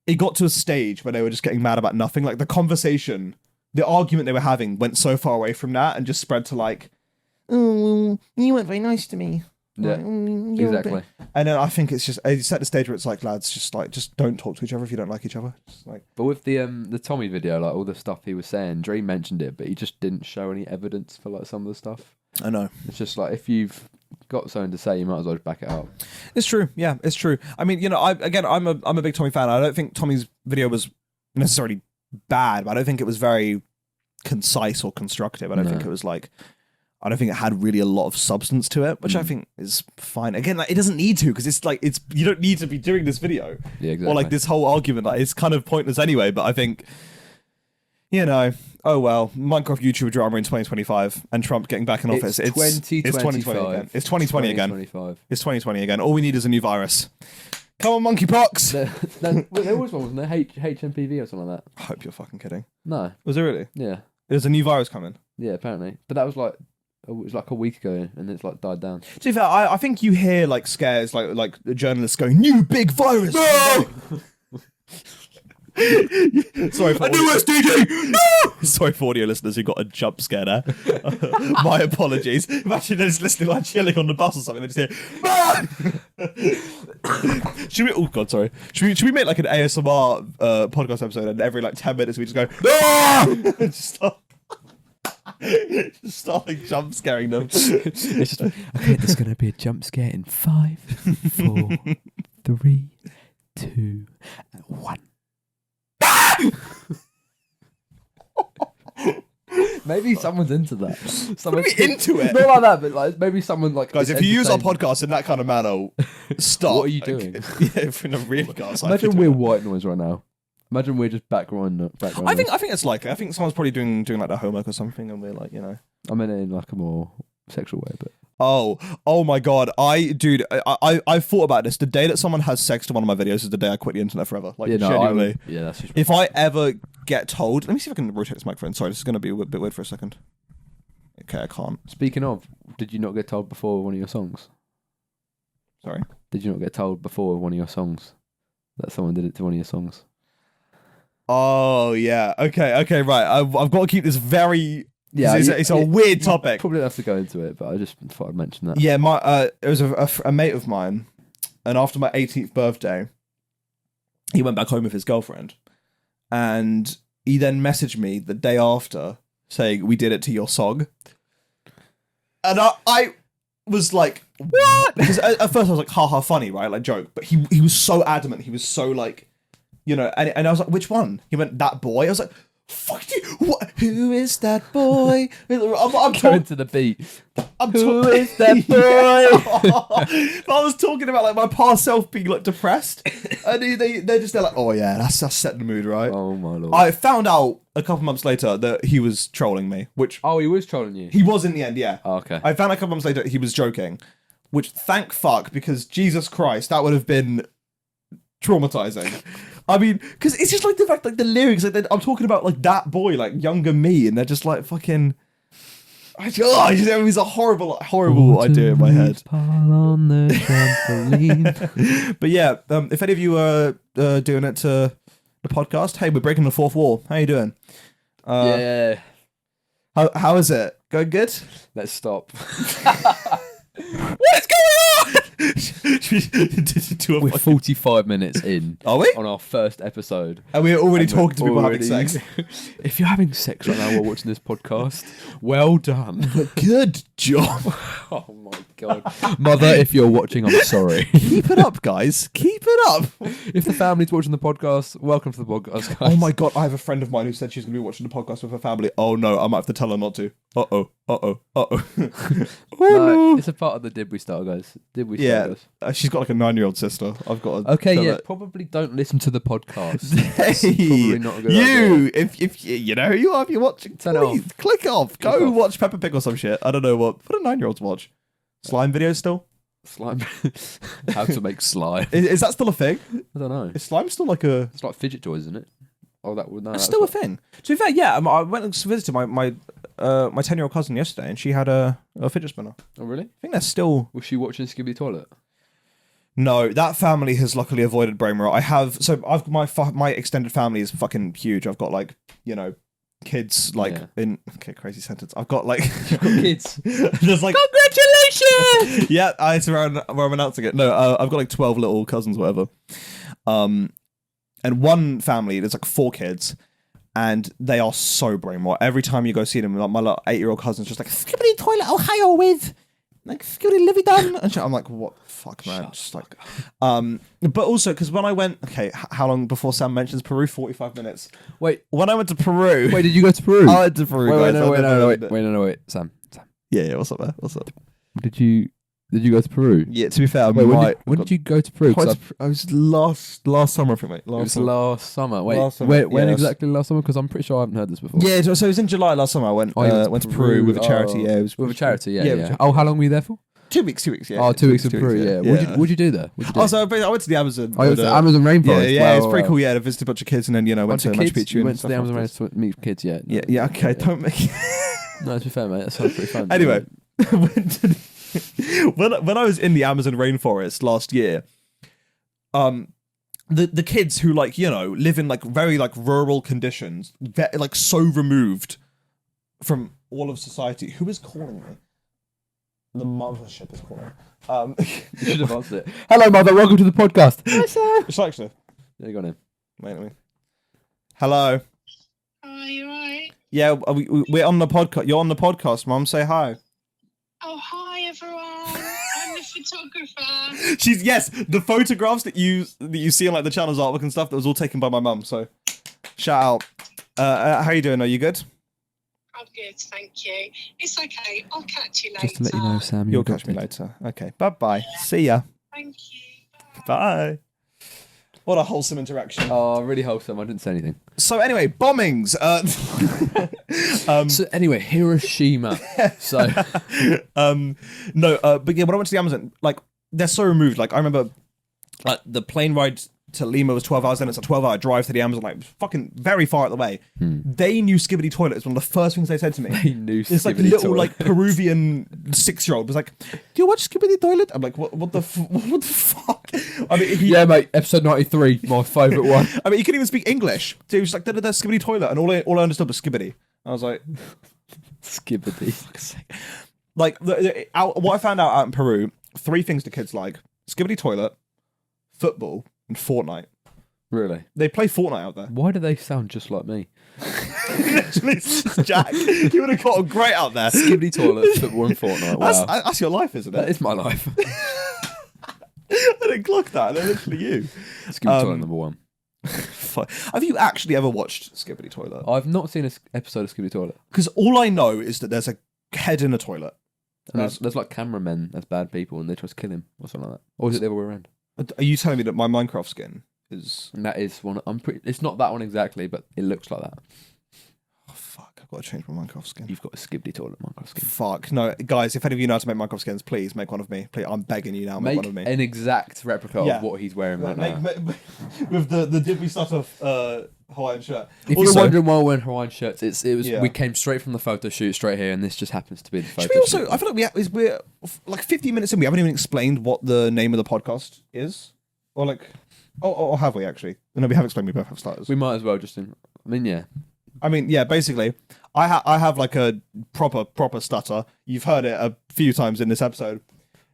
it got to a stage where they were just getting mad about nothing. Like the conversation, the argument they were having went so far away from that and just spread to like, oh, you weren't very nice to me. Yeah, like, exactly. And then I think it's set the stage where it's like, lads, just don't talk to each other if you don't like each other. Just like. But with the Tommy video, like all the stuff he was saying, Dream mentioned it, but he just didn't show any evidence for like some of the stuff. I know. It's just like if you've got something to say, you might as well just back it up. It's true. Yeah, it's true. I mean, you know, I'm a big Tommy fan. I don't think Tommy's video was necessarily bad, but I don't think it was very concise or constructive. I don't think it was like. I don't think it had really a lot of substance to it, which I think is fine. Again, like, it doesn't need to because it's like you don't need to be doing this video. Yeah, exactly. Or like this whole argument, like it's kind of pointless anyway. But I think, you know, oh well, Minecraft YouTuber drama in 2025 and Trump getting back in office. It's 2020 again. It's 2020 again. It's 2020 again. All we need is a new virus. Come on, monkeypox. There was one, wasn't there? HMPV or something like that. I hope you're fucking kidding. No. Was there really? Yeah. There's a new virus coming. Yeah, apparently. But that was like. It was like a week ago, and it's like died down. To be fair, I think you hear like scares, like the journalists going, "New big virus!" No! Sorry for STD. No! Sorry for audio listeners who got a jump scare there. My apologies. Imagine they're just listening like chilling on the bus or something. They just hear. Should we? Oh God, sorry. Should we make like an ASMR podcast episode, and every like 10 minutes we just go, just stop. Just start like jump scaring them. It's just like, okay, there's gonna be a jump scare in 5, 4, 3, 2, 1. Maybe someone's into that. Someone's into it. Not like that, but like maybe someone like. Guys, if you use our podcast in that kind of manner, stop. What are you doing? Yeah, in a real podcast. Imagine we're white noise right now. Imagine we're just background. I think it's likely. I think someone's probably doing like their homework or something, and we're like, you know. I mean, in like a more sexual way, but. Oh my God! I thought about this. The day that someone has sex to one of my videos is the day I quit the internet forever. Like, genuinely. That's just. If I ever get told, let me see if I can rotate this microphone. Sorry, this is going to be a bit weird for a second. Okay, I can't. Speaking of, did you not get told before one of your songs? Sorry. Did you not get told before one of your songs that someone did it to one of your songs? Oh yeah. Okay. Right. I've got to keep this very. Yeah, it's a weird topic. Probably have to go into it, but I just thought I'd mention that. Yeah, it was a mate of mine, and after my 18th birthday, he went back home with his girlfriend, and he then messaged me the day after saying, "We did it to your song," and I was like, "What?" Because at first I was like, "Ha, funny, right?" Like joke, but he was so adamant. He was so like. You know, and I was like, which one? He went, that boy. I was like, fuck you. What? Who is that boy? I'm going to the beat. Who is that boy? But I was talking about like my past self being like depressed. And they're like, oh yeah, that's setting the mood, right? Oh my Lord. I found out a couple months later that he was trolling me, which... Oh, he was trolling you? He was in the end, yeah. Oh, okay. I found out a couple months later he was joking, which thank fuck, because Jesus Christ, that would have been traumatizing. I mean, because it's just like the fact, like the lyrics, like I'm talking about like that boy, like younger me, and they're just like fucking. It was a horrible idea in my head. On the trampoline. But yeah, if any of you are doing it to the podcast, hey, we're breaking the fourth wall. How you doing? Yeah. How is it? Going good? Let's stop. What is going on? We're 45 minutes in. Are we? On our first episode. And we're already talking to people having sex. If you're having sex right now while watching this podcast, well done. Good job. Oh my God. Mother, if you're watching, I'm sorry. Keep it up, guys. Keep it up. If the family's watching the podcast, welcome to the podcast, guys. Oh my God, I have a friend of mine who said she's going to be watching the podcast with her family. Oh no, I might have to tell her not to. Uh-oh. No, it's a part of the Did We Start, guys. Did we start, guys? She's got like a 9-year-old sister. I've got to Okay, tell yeah, her. probably don't listen to the podcast. Hey, probably not a good idea. If you know who you are, if you're watching, Turn it off. Click off. Go watch Peppa Pig or some shit. I don't know what a 9-year-olds watch. Slime videos still? Slime. How to make slime. Is that still a thing? I don't know. Is slime still like a... It's like fidget toys, isn't it? Oh, that would... No, it's still a thing. To be fair, yeah, I went and visited my 10-year-old cousin yesterday, and she had a fidget spinner. Oh, really? I think they're still... Was she watching Skibidi Toilet? No, that family has luckily avoided brain rot. My extended family is fucking huge. I've got like, kids in crazy sentence. I've got like You've got kids. There's like congratulations. Yeah, it's around where I'm announcing it. No, I've got like 12 little cousins, whatever. And one family, there's like 4 kids, and they are so brain rot. Every time you go see them, like my little 8-year-old cousin's just like Skibidi Toilet Ohio with. Like, Skibidi Livy done. And I'm like, what the fuck, man? Just like, but also, because when I went, how long before Sam mentions Peru? 45 minutes. Wait. When I went to Peru. Wait, did you go to Peru? I went to Peru, Wait. Sam. Yeah, what's up, man? What's up? Did you go to Peru? Yeah, to be fair, when did you go to Peru? I was last summer, I think, mate. Last summer. Wait, last summer. when exactly last summer? Because I'm pretty sure I haven't heard this before. Yeah, so it was in July last summer. I went to Peru with a charity. Yeah, it was with a charity. Yeah. Oh, how long were you there for? 2 weeks. Yeah. Oh, 2 weeks in Peru. Yeah. What'd you do there? So I went to the Amazon. Oh, the Amazon rainforest. Yeah, it's pretty cool. Yeah, I visited a bunch of kids, and then went to Machu Picchu. Went to the Amazon rainforest to meet kids. Yeah. Yeah. Okay, don't make. No, to be fair, mate, that sounds pretty fun. Anyway. When I was in the Amazon rainforest last year, the kids who live in very rural conditions, like so removed from all of society. Who is calling me? The mothership is calling. You should have answered it. Hello, mother. Welcome to the podcast. Hi, sir. It's actually. Yeah, you got him. Wait. Hello. Are you right? Yeah, we're on the podcast. You're on the podcast, Mum. Say hi. Oh, hi everyone! I'm the photographer. Yes, the photographs that you see on like the channel's artwork and stuff, that was all taken by my mum. So, shout out. How you doing? Are you good? I'm good, thank you. It's okay. I'll catch you later. Just to let you know, Sam, you'll catch me later. Okay, bye. See ya. Thank you. Bye. What a wholesome interaction. Oh, really wholesome. I didn't say anything. So anyway, bombings. So anyway, Hiroshima. So but yeah, when I went to the Amazon, like they're so removed. Like I remember, like the plane ride to Lima was 12 hours, then it's a 12-hour drive to the Amazon, like fucking very far out the way. They knew Skibidi Toilet is one of the first things they said to me. They knew it's like little like Peruvian 6-year-old was like, "Do you watch Skibidi Toilet?" I'm like, what the fuck? I mean, yeah, mate. Episode 93, my favourite one. I mean, he couldn't even speak English. So he was like, "Da Skibidi Toilet," and all I understood was Skibidi. I was like, Skibidi. Like what I found out in Peru, 3 things the kids like: Skibidi Toilet, football, and Fortnite. Really? They play Fortnite out there. Why do they sound just like me? Literally, Jack, you would have got great out there. Skibidi Toilet, football, and Fortnite. Wow. That's your life, isn't it? That is my life. I didn't clock that. They're literally you. Skibidi Toilet number 1. Have you actually ever watched Skibidi Toilet? I've not seen an episode of Skibidi Toilet. Because all I know is that there's a head in a toilet. And there's like cameramen as bad people and they try to kill him or something like that. Or is it the other way around? Are you telling me that my Minecraft skin is... And that is one... It's not that one exactly, but it looks like that. Oh, fuck. I've got to change my Minecraft skin. You've got a Skibidi Toilet Minecraft skin. Fuck. No, guys, if any of you know how to make Minecraft skins, please make one of me. Please, I'm begging you now, make one of me. An exact replica of what he's wearing right now. With the Dippy Stutter Hawaiian shirt. If you're wondering why we're wearing Hawaiian shirts, we came straight from the photo shoot straight here, and this just happens to be the photo shoot. I feel like we're like 15 minutes in, we haven't even explained what the name of the podcast is. Or like... or have we actually? No, we have explained we both have starters. We might as well just... basically, I have like a proper stutter. You've heard it a few times in this episode.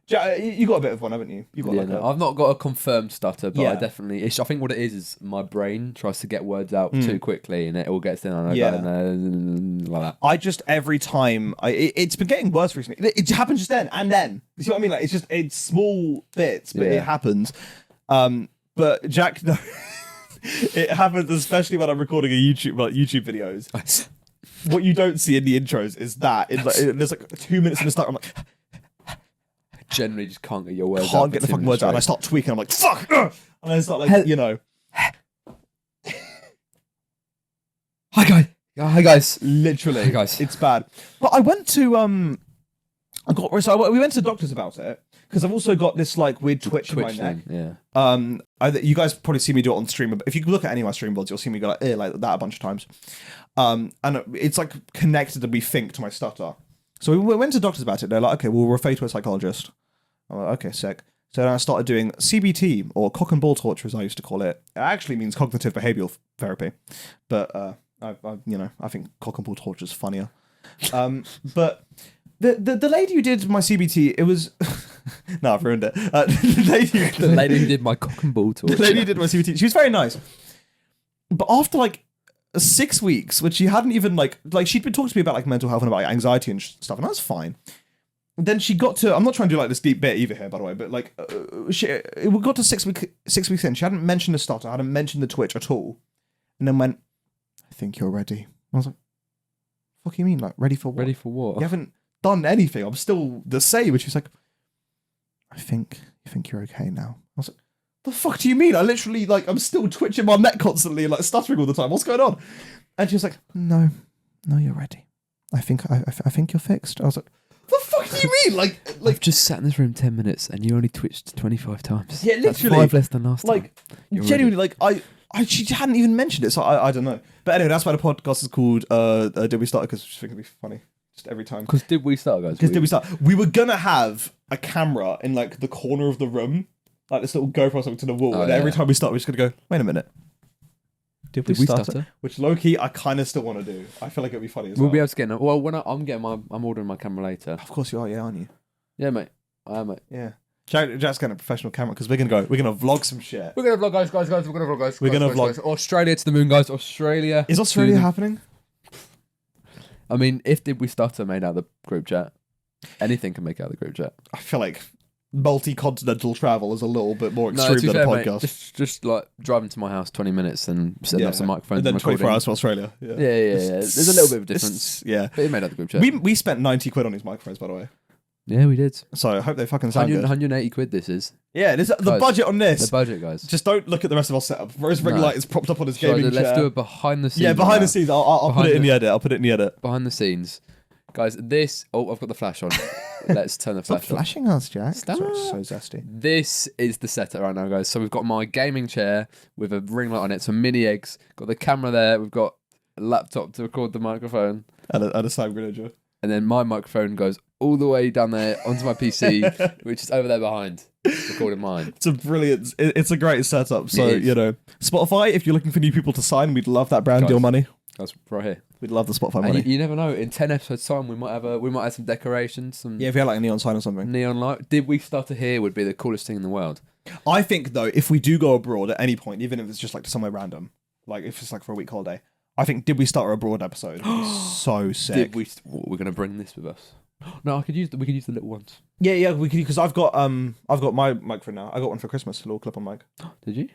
You got a bit of one, haven't you? I've not got a confirmed stutter, but I definitely... I think what it is my brain tries to get words out too quickly, and it all gets in like that. I just, every time... it's been getting worse recently. It happens just then, and then. You see what I mean? Like, it's small bits, but it happens. But Jack... No. It happens especially when I'm recording YouTube videos. What you don't see in the intros is that there's like 2 minutes in the start. I'm like, generally just can't get your words out. Can't get the fucking words out, and I start tweaking. I'm like, fuck, and I start like, Hi guys. Literally, hey guys. It's bad. But I went to we went to the doctors about it. because I've also got this like weird twitch in my neck. thing, You guys probably see me do it on stream, but if you look at any of my stream builds, you'll see me go like that a bunch of times. And it's like connected to, we think, to my stutter. So we went to doctors about it. They're like, okay, we'll refer you to a psychologist. I'm like, okay, sick. So then I started doing CBT, or cock and ball torture, as I used to call it. It actually means cognitive behavioral therapy, but I think cock and ball torture is funnier. But the lady who did my CBT, it was no, I've ruined it. The lady who did my cock and ball torture. The lady who did my CBT, she was very nice, but after like 6 weeks, which she hadn't even like she'd been talking to me about like mental health and about anxiety and stuff, and that's fine. Then she got to, I'm not trying to do like this deep bit either here, by the way, but like we got to 6 weeks in. She hadn't mentioned the stutter, hadn't mentioned the twitch at all, and then went, I think you're ready. I was like, what do you mean? Like, ready for what? Ready for what? You haven't done anything. I'm still the same. And she's like, I think you're okay now. I was like, the fuck do you mean? I literally, like, I'm still twitching my neck constantly and like stuttering all the time. What's going on? And she was like, no, you're ready. I think you're fixed. I was like, the fuck do you mean? Like I've just sat in this room 10 minutes and you only twitched 25 times. Yeah, literally. That's 5 less than last time. Like, genuinely, like, she hadn't even mentioned it, so I don't know. But anyway, that's why the podcast is called Did We Start? Because I just think it'd be funny. Just every time. Because Did We Start, guys? Because Did We Start? We were going to have a camera in, like, the corner of the room. Like, this little GoPro or something to the wall. And every time we start, we're just going to go, wait a minute. Did we start? Which low-key, I kind of still want to do. I feel like it'd be funny as well. We'll be able to get... Well, when I'm ordering my camera later. Of course you are, yeah, aren't you? Yeah, mate. I am, mate. Yeah. Jack's getting a professional camera because we're gonna vlog some shit. We're gonna vlog, guys. We're gonna vlog, guys. We're gonna vlog Australia to the moon, guys. Australia. Is Australia happening? I mean, if Did We Stutter made out the group chat, anything can make out the group chat. I feel like multi-continental travel is a little bit more extreme than a podcast. Mate, just like driving to my house 20 minutes and setting up some microphones and then 24 hours to Australia. Yeah. There's a little bit of a difference. Yeah, but it made out the group chat. We spent 90 quid on these microphones, by the way. Yeah, we did. So I hope they fucking sound 180 quid this is. Yeah, this the budget on this. The budget, guys. Just don't look at the rest of our setup. Rose Ring Light is propped up on his gaming chair. Let's do it behind the scenes. Yeah, behind the scenes. I'll put it in the edit. Behind the scenes. Guys, this... Oh, I've got the flash on. Let's turn the flash on. Stop flashing us, Jack. Stop. So zesty. This is the setup right now, guys. So we've got my gaming chair with a ring light on it, some mini eggs. Got the camera there. We've got a laptop to record the microphone. And a sound grenade. And then my microphone goes all the way down there onto my PC, which is over there behind, recording mine. It's a great setup. So, Spotify, if you're looking for new people to sign, we'd love that brand deal money. That's right here. We'd love the Spotify money. You never know. In 10 episodes time, we might have some decorations. If we had like a neon sign or something. Neon light. Did We Stutter here would be the coolest thing in the world. I think though, if we do go abroad at any point, even if it's just like to somewhere random, like if it's like for a week holiday, I think Did We Start Abroad episode would be so sick. We're gonna bring this with us. No, we could use the little ones. Yeah, we could, because I've got my microphone now. I got one for Christmas, a little clip-on mic. Did you?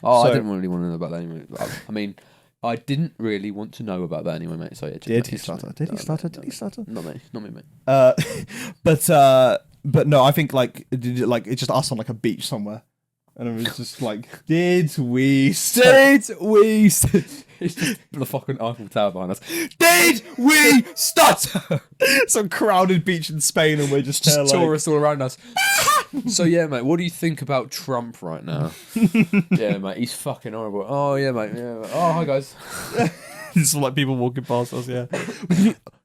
I didn't really want to know about that anyway. I mean, I didn't really want to know about that anyway, mate. So yeah, Did he stutter? Did he stutter? Not me, mate. But no, I think like it's just us on like a beach somewhere. And it was just like, did we stutter? It's just the fucking Eiffel Tower behind us. Did we stutter? Some crowded beach in Spain, and we're just tourists all around us. So yeah, mate, what do you think about Trump right now? Yeah, mate, he's fucking horrible. Oh yeah, mate. Yeah. Oh hi guys. It's like people walking past us. Yeah.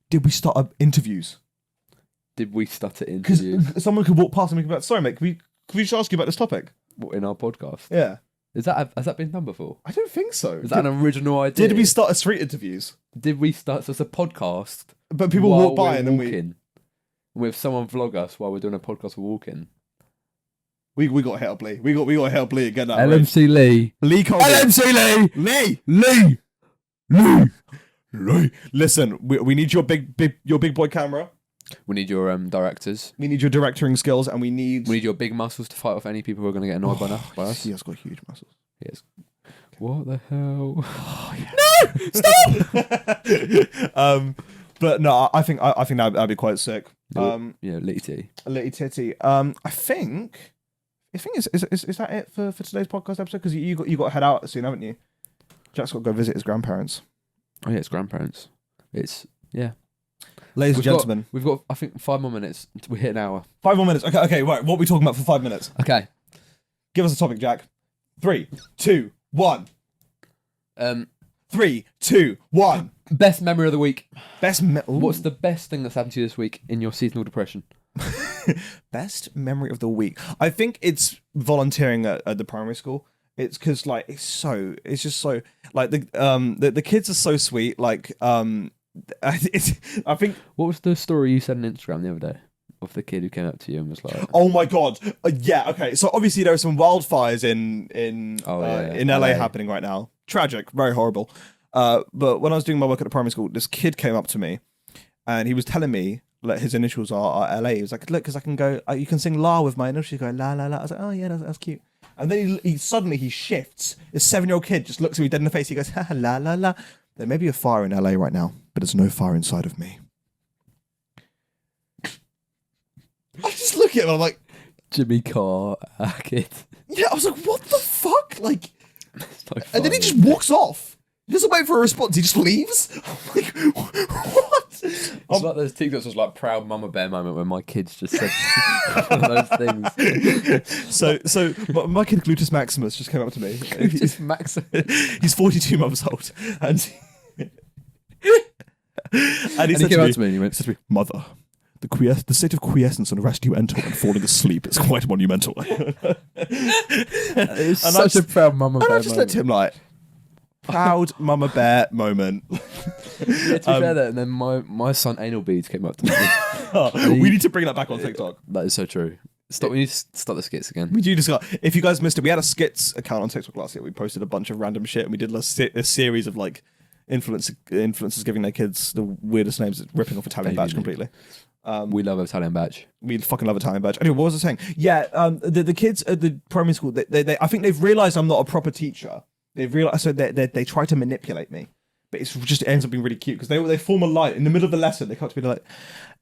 Did we start up interviews? Did we stutter interviews? Because someone could walk past and make about. Sorry, mate. Can we just ask you about this topic? What, in our podcast? Yeah. Has that been done before? I don't think so. Is that an original idea? Did we start street interviews? Did we start? So it's a podcast. But people walk by and then we have someone vlog us while we're doing a podcast. We're walking. We got hit up Lee. We got hit up Lee again. LMC Lee. LMC Lee. Listen, we need your big boy camera. We need your directors. We need your directoring skills, and we need your big muscles to fight off any people who are going to get annoyed by us. He has got huge muscles. He has. What the hell? No, stop. But no, I think that'd be quite sick. Litty titty. I think is that it for today's podcast episode? Because you got to head out soon, haven't you? Jack's got to go visit his grandparents. Oh yeah, it's grandparents. Ladies and gentlemen. We've got, I think, 5 more minutes. We hit an hour. 5 more minutes. Okay, right. What are we talking about for 5 minutes? Okay. Give us a topic, Jack. 3, 2, 1. 3, 2, 1. Best memory of the week. What's the best thing that's happened to you this week in your seasonal depression? Best memory of the week? I think it's volunteering at the primary school. It's because like it's just so like the kids are so sweet. Like I think. What was the story you said on Instagram the other day of the kid who came up to you and was like, "Oh my god, yeah, okay." So obviously there are some wildfires in LA happening right now. Tragic, very horrible. But when I was doing my work at the primary school, this kid came up to me, and he was telling me like his initials are LA. He was like, "Look, because I can go. You can sing La with my initials." Go la la la. I was like, "Oh yeah, that's cute." And then he suddenly shifts. This 7-year-old kid just looks at me dead in the face. He goes, "Ha la la la." There may be a fire in LA right now, but there's no fire inside of me. I just look at him and I'm like, Jimmy Carr, kid. Yeah, I was like, what the fuck? Like, and then he just walks off. He doesn't wait for a response. He just leaves. I'm like, what? It's like those TikToks was like proud mama bear moment when my kids just said one of those things. So my kid Gluteus Maximus just came up to me. Just Maximus. He's 42 months old, and he came up to me and he went, said to me, "Mother, the state of quiescence and rest you enter when falling asleep is quite monumental." It's such a proud mama bear moment. And I just looked at him like, proud mama bear moment. Yeah, to be fair though, and then my son Anal Beads came up to me. We need to bring that back on TikTok. That is so true. We need to start the skits again. We do discuss. If you guys missed it, we had a skits account on TikTok last year. We posted a bunch of random shit, and we did a series of like influencers giving their kids the weirdest names, ripping off Italian badge completely. We love Italian badge. We fucking love Italian badge. Anyway, what was I saying? Yeah, the kids at the primary school, they I think they've realised I'm not a proper teacher. They've realised, so they try to manipulate me, but it ends up being really cute because they form a line in the middle of the lesson. They come to me like,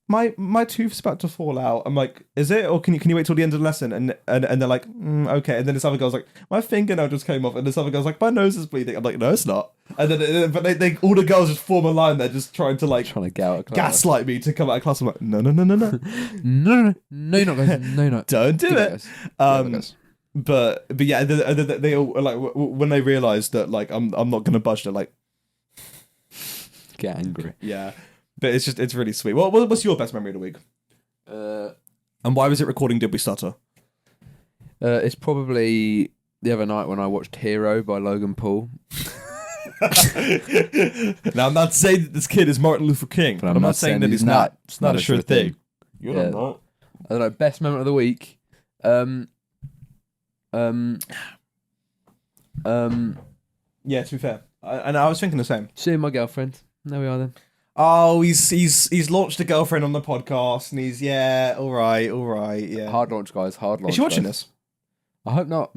my tooth's about to fall out. I'm like, is it? Or can you wait till the end of the lesson? And they're like, okay. And then this other girl's like, my fingernail just came off. And this other girl's like, my nose is bleeding. I'm like, no, it's not. And then but they all the girls just form a line. They're just trying to get out of class. Gaslight me to come out of class. I'm like, no, no, you're not, guys. No, you're not. Don't do it. But yeah, they all like when they realise that like I'm not gonna budge. They're like, get angry. Yeah. But it's really sweet. What's your best memory of the week? And why was it recording Did We Stutter? It's probably the other night when I watched Hero by Logan Paul. Now, I'm not saying that this kid is Martin Luther King, but I'm not saying that he's not. It's not a sure thing. You're not. I don't know. Best moment of the week. Yeah, to be fair. And I was thinking the same. Seeing my girlfriend. There we are then. Oh, he's launched a girlfriend on the podcast, and he's all right, yeah. Hard launch, guys. Hard launch. Is she watching this? I hope not.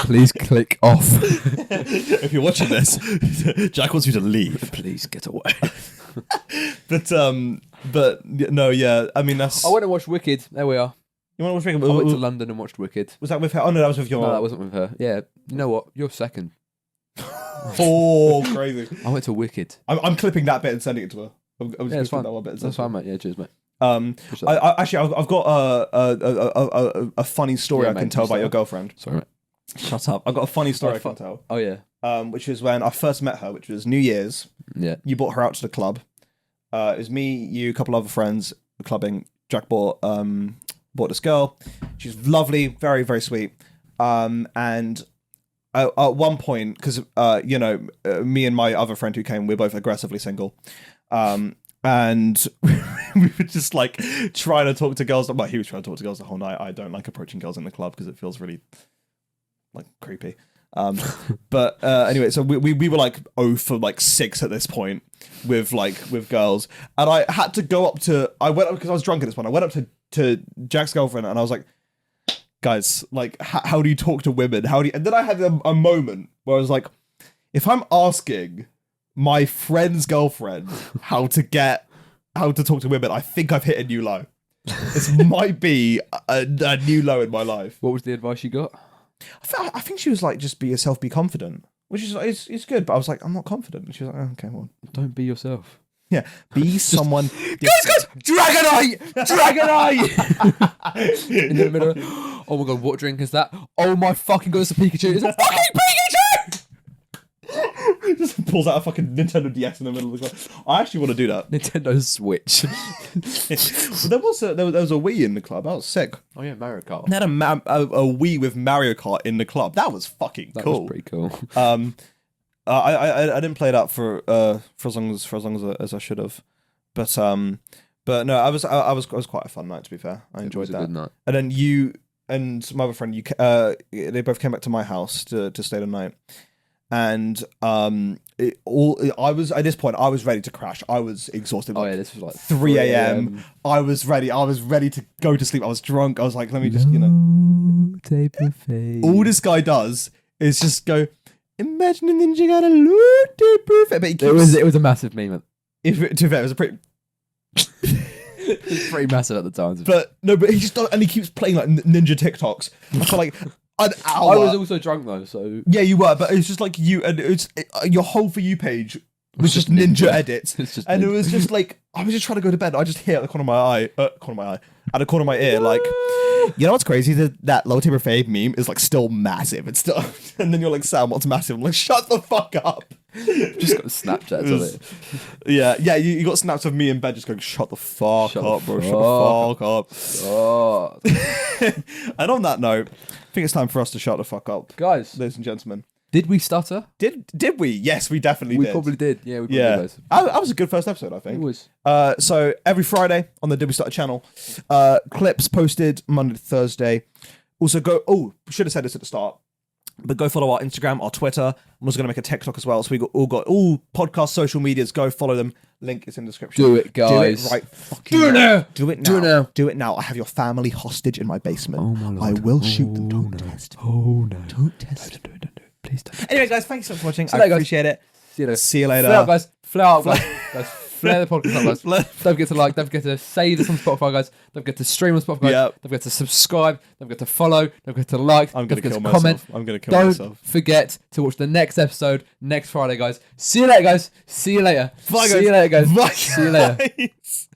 Please click off. If you're watching this, Jack wants you to leave. Please get away. But no, yeah. I mean, that's. I went and watched Wicked. There we are. You want to watch Wicked? I went to London and watched Wicked. Was that with her? Oh no, that was with your. No, that wasn't with her. Yeah. You know what? You're second. Oh, crazy! I went to Wicked. I'm clipping that bit and sending it to her. That's fine. That one bit. That's fine, mate. Yeah, cheers, mate. I've got a funny story I can tell about your girlfriend. Sorry, mate. Shut up! I've got a funny story I can tell. Oh yeah. Which is when I first met her, which was New Year's. Yeah. You brought her out to the club. It was me, you, a couple other friends clubbing. Jack bought this girl. She's lovely, very very sweet. And at one point, because me and my other friend who came, we're both aggressively single, and we were just like trying to talk to girls. Well, he was trying to talk to girls the whole night. I don't like approaching girls in the club because it feels really like creepy. But anyway, so we were like 0 for like 6 at this point with girls, and I had to go up to. I went up because I was drunk at this point. I went up to Jack's girlfriend, and I was like, guys, like, how do you talk to women? And then I had a moment where I was like, if I'm asking my friend's girlfriend how to talk to women, I think I've hit a new low. This might be a new low in my life. What was the advice you got? I think she was like, just be yourself, be confident, which is it's good. But I was like, I'm not confident. And she was like, oh, okay, well, don't be yourself. Yeah, be someone. Guys, Dragonite! In the middle. Oh my god, what drink is that? Oh my fucking god, it's a Pikachu! It's a fucking Pikachu! Just pulls out a fucking Nintendo DS in the middle of the club. I actually want to do that. Nintendo Switch. There was a Wii in the club. That was sick. Oh yeah, Mario Kart. They had a Wii with Mario Kart in the club. That was fucking That cool. was pretty cool. I didn't play that for as long as I should have, but no, I was quite a fun night, to be fair. I enjoyed that. Good night. And then you and my other friend, they both came back to my house to stay the night, and I was at this point I was ready to crash. I was exhausted. Oh yeah, this was like 3 a.m. I was ready to go to sleep. I was drunk. I was like, let me just tape of fate. All this guy does is just go. Imagine a ninja got a loot perfect. But he keeps, it was a massive meme. to be fair, it was a pretty. It was pretty massive at the time. But he just does, and he keeps playing like ninja TikToks for like an hour. I was also drunk though, so yeah, you were, but it's just like you and your whole For You page was just ninja edits, and it was just like I was just trying to go to bed. I just hear at the corner of my eye, at the corner of my ear, like. You know what's crazy? That low taper fade meme is like still massive and stuff. And then you're like, Sam, what's massive? I'm like, shut the fuck up. Just got Snapchats of it. Yeah, you got snaps of me in bed just going, shut the fuck up, bro. Shut the fuck up. Oh. And on that note, I think it's time for us to shut the fuck up. Guys. Ladies and gentlemen. Did we stutter? Did we? Yes, we definitely did. We probably did. Yeah, we probably did. That was a good first episode, I think. It was. So every Friday on the Did We Stutter channel, clips posted Monday to Thursday. Also should have said this at the start, but go follow our Instagram, our Twitter. I'm also going to make a TikTok as well. So we got all podcast social medias. Go follow them. Link is in the description. Do it, guys. Do it right fucking Do it now. Do it now. Do it now. Do it now. I have your family hostage in my basement. Oh my Lord. I will shoot them. Don't test. Oh no. Don't test. Don't do it. Please don't. Anyway, guys, thanks so much for watching. See I you later, appreciate it. See you later. See you later. Flare up, guys. Flare up, guys. Flare the podcast up, guys. Don't forget to like. Don't forget to say this on Spotify, guys. Don't forget to stream on Spotify, guys. Yep. Don't forget to subscribe. Don't forget to follow. Don't forget to like. I'm going to don't kill forget to comment. myself. I'm going to kill myself. Don't forget to watch the next episode next Friday, guys. See you later, guys. See you later. Bye, See you later, guys. Bye, See you later. guys.